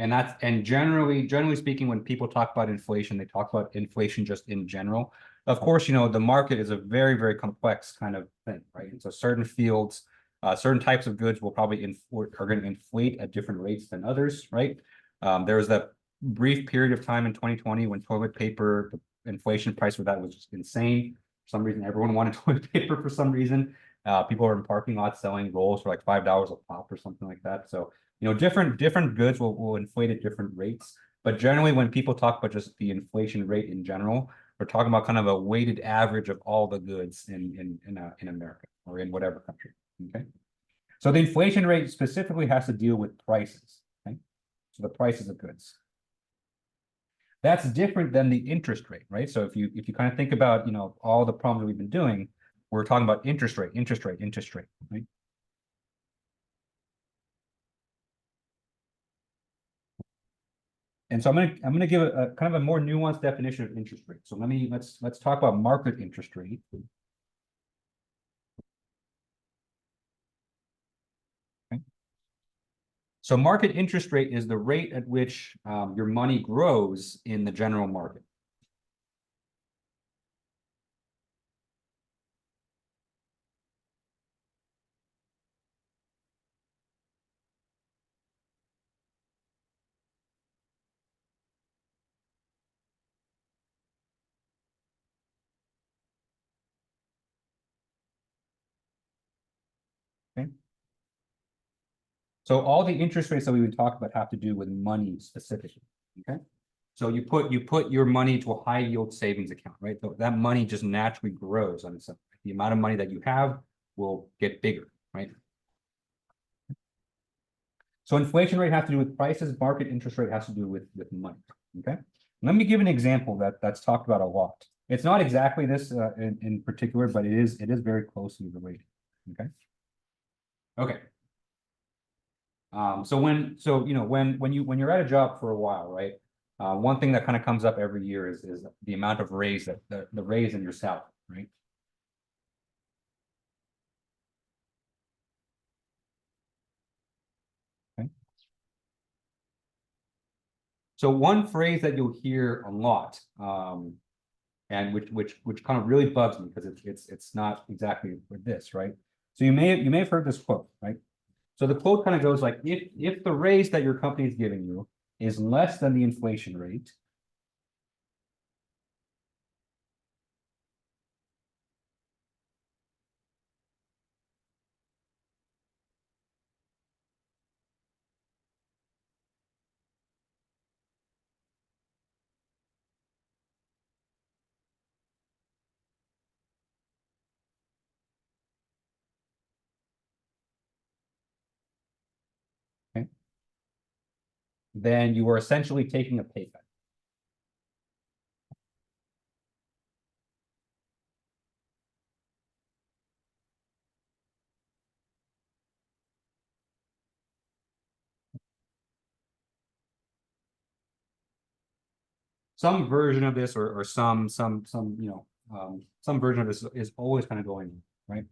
And generally speaking, when people talk about inflation, they talk about inflation just in general. Of course, the market is a very, very complex kind of thing, right? And so certain fields, certain types of goods will probably are going to inflate at different rates than others, right? There was that brief period of time in 2020 when toilet paper, the inflation price for that was just insane. For some reason, everyone wanted toilet paper for some reason. People were in parking lots selling rolls for like $5 a pop or something like that. So different goods will inflate at different rates. But generally, when people talk about just the inflation rate in general, we're talking about kind of a weighted average of all the goods in America or in whatever country. Okay. So the inflation rate specifically has to deal with prices. Okay. So the prices of goods. That's different than the interest rate, right? So if you kind of think about, all the problems we've been doing, we're talking about interest rate, interest rate, interest rate, right? And so I'm gonna give a kind of a more nuanced definition of interest rate. So let's talk about market interest rate. Okay. So market interest rate is the rate at which your money grows in the general market. Okay. So all the interest rates that we would talk about have to do with money specifically. Okay. So you put your money to a high yield savings account, right? So that money just naturally grows on itself. The amount of money that you have will get bigger, right? So inflation rate has to do with prices, market interest rate has to do with money. Okay. Let me give an example that's talked about a lot. It's not exactly this in particular, but it is very closely related. Okay. Okay. When you're at a job for a while, right? One thing that kind of comes up every year is the amount of raise that the raise in your salary, right? Okay. So one phrase that you'll hear a lot, and which kind of really bugs me because it's not exactly with this, right? So you may have heard this quote, right? So the quote kind of goes like, if the raise that your company is giving you is less than the inflation rate, okay, then you are essentially taking a pay cut. Some version of this or some version of this is always kind of going on, right?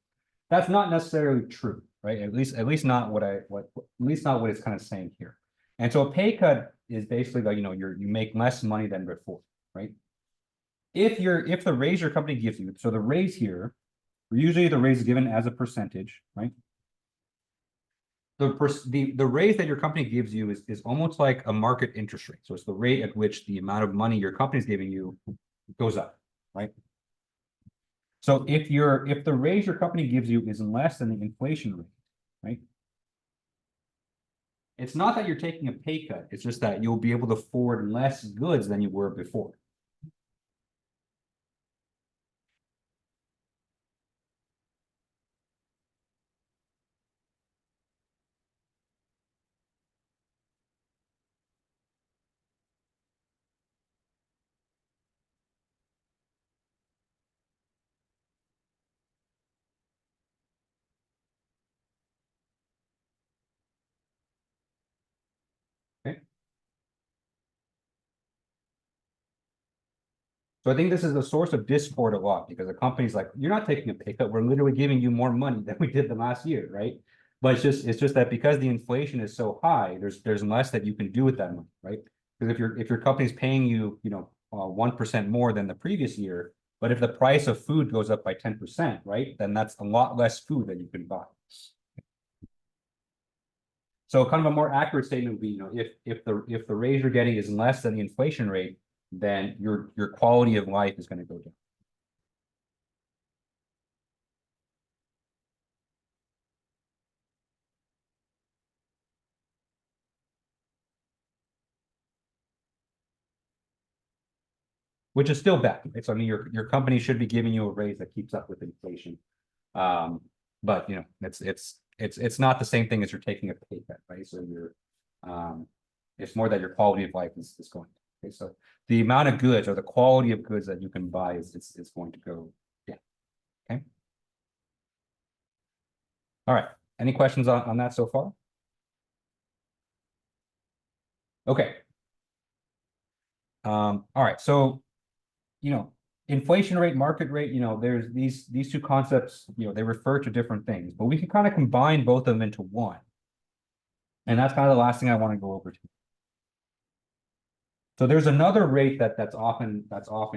That's not necessarily true, right? At least not at least not what it's kind of saying here. And so a pay cut is basically like, you make less money than before, right? If the raise your company gives you, so the raise here, usually the raise is given as a percentage, right? The raise that your company gives you is almost like a market interest rate. So it's the rate at which the amount of money your company is giving you goes up, right? So if the raise your company gives you is less than the inflation rate, right? It's not that you're taking a pay cut, it's just that you'll be able to afford less goods than you were before. Okay. So I think this is a source of discord a lot because the company's like, you're not taking a pay cut, we're literally giving you more money than we did the last year, right? But it's just that because the inflation is so high, there's less that you can do with that money, right? Because if your company's paying you, 1% more than the previous year, but if the price of food goes up by 10%, right, then that's a lot less food that you can buy. So kind of a more accurate statement would be, if the raise you're getting is less than the inflation rate, then your quality of life is going to go down. Which is still bad, right? So I mean, your company should be giving you a raise that keeps up with inflation. Um, but it's not the same thing as you're taking a pay cut, right? So it's more that your quality of life is going. Okay, so the amount of goods or the quality of goods that you can buy is going to go down. Okay. All right. Any questions on that so far? Okay. All right. So, inflation rate, market rate, there's these two concepts, they refer to different things, but we can kind of combine both of them into one. And that's kind of the last thing I want to go over to. So there's another rate that's often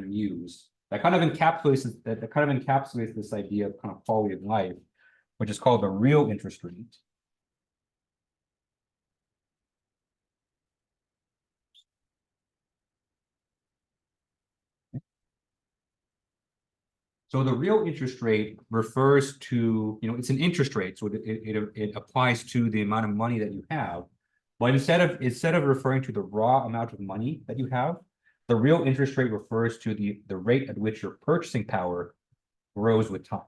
used that kind of encapsulates this idea of kind of quality of life, which is called the real interest rate. So the real interest rate refers to, it's an interest rate, so it applies to the amount of money that you have. But instead of referring to the raw amount of money that you have, the real interest rate refers to the rate at which your purchasing power grows with time.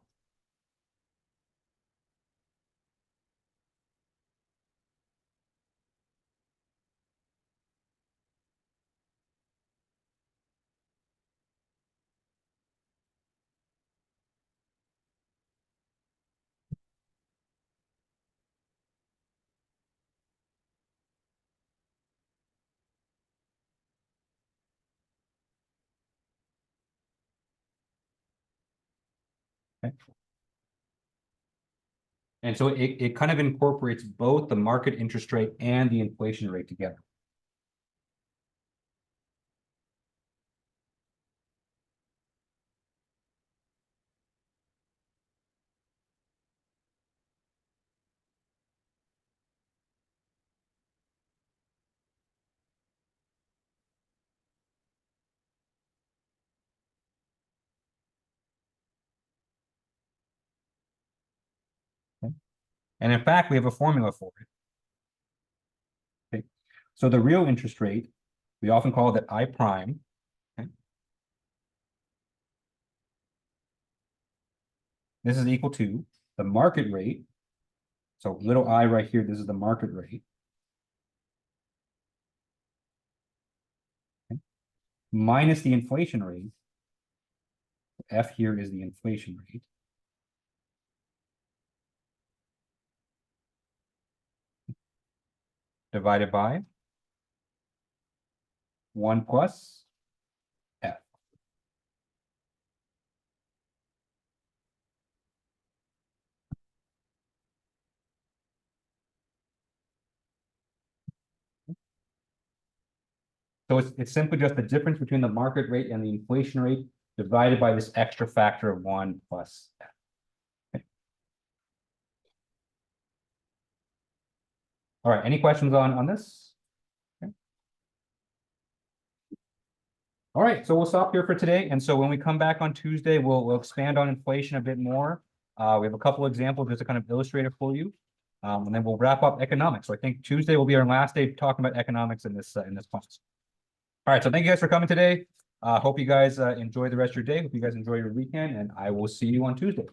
Okay? And so it kind of incorporates both the market interest rate and the inflation rate together. Okay? And in fact, we have a formula for it. Okay? So the real interest rate, we often call it I prime. Okay? This is equal to the market rate. So little I right here, this is the market rate. Okay? Minus the inflation rate. F here is the inflation rate. Divided by 1 plus F. So it's simply just the difference between the market rate and the inflation rate divided by this extra factor of 1 plus F. Okay. All right, any questions on this? Okay. All right, so we'll stop here for today. And so when we come back on Tuesday, we'll expand on inflation a bit more. We have a couple examples just to kind of illustrate it for you. And then we'll wrap up economics. So I think Tuesday will be our last day talking about economics in this class. All right, so thank you guys for coming today. Hope you guys enjoy the rest of your day. Hope you guys enjoy your weekend, and I will see you on Tuesday.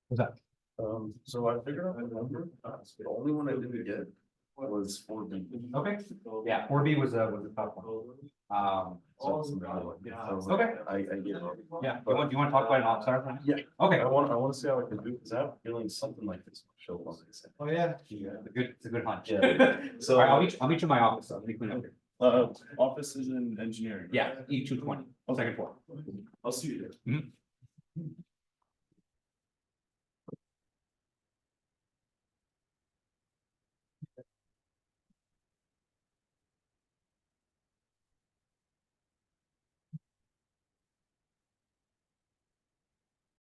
What's that? So I figured out the number, the only one I didn't get was 4B. Okay. Yeah, 4B was a tough one. Okay. I get it. Yeah, you want to talk about an ops hour? Yeah. Okay. I want to see how I can do, because I have a feeling something like this will show up. Oh, yeah. It's a good hunch. Yeah. So All right, I'll meet you in my office, so let me clean up here. office is in engineering. Yeah, E220, second floor. I'll see you there. Mhm.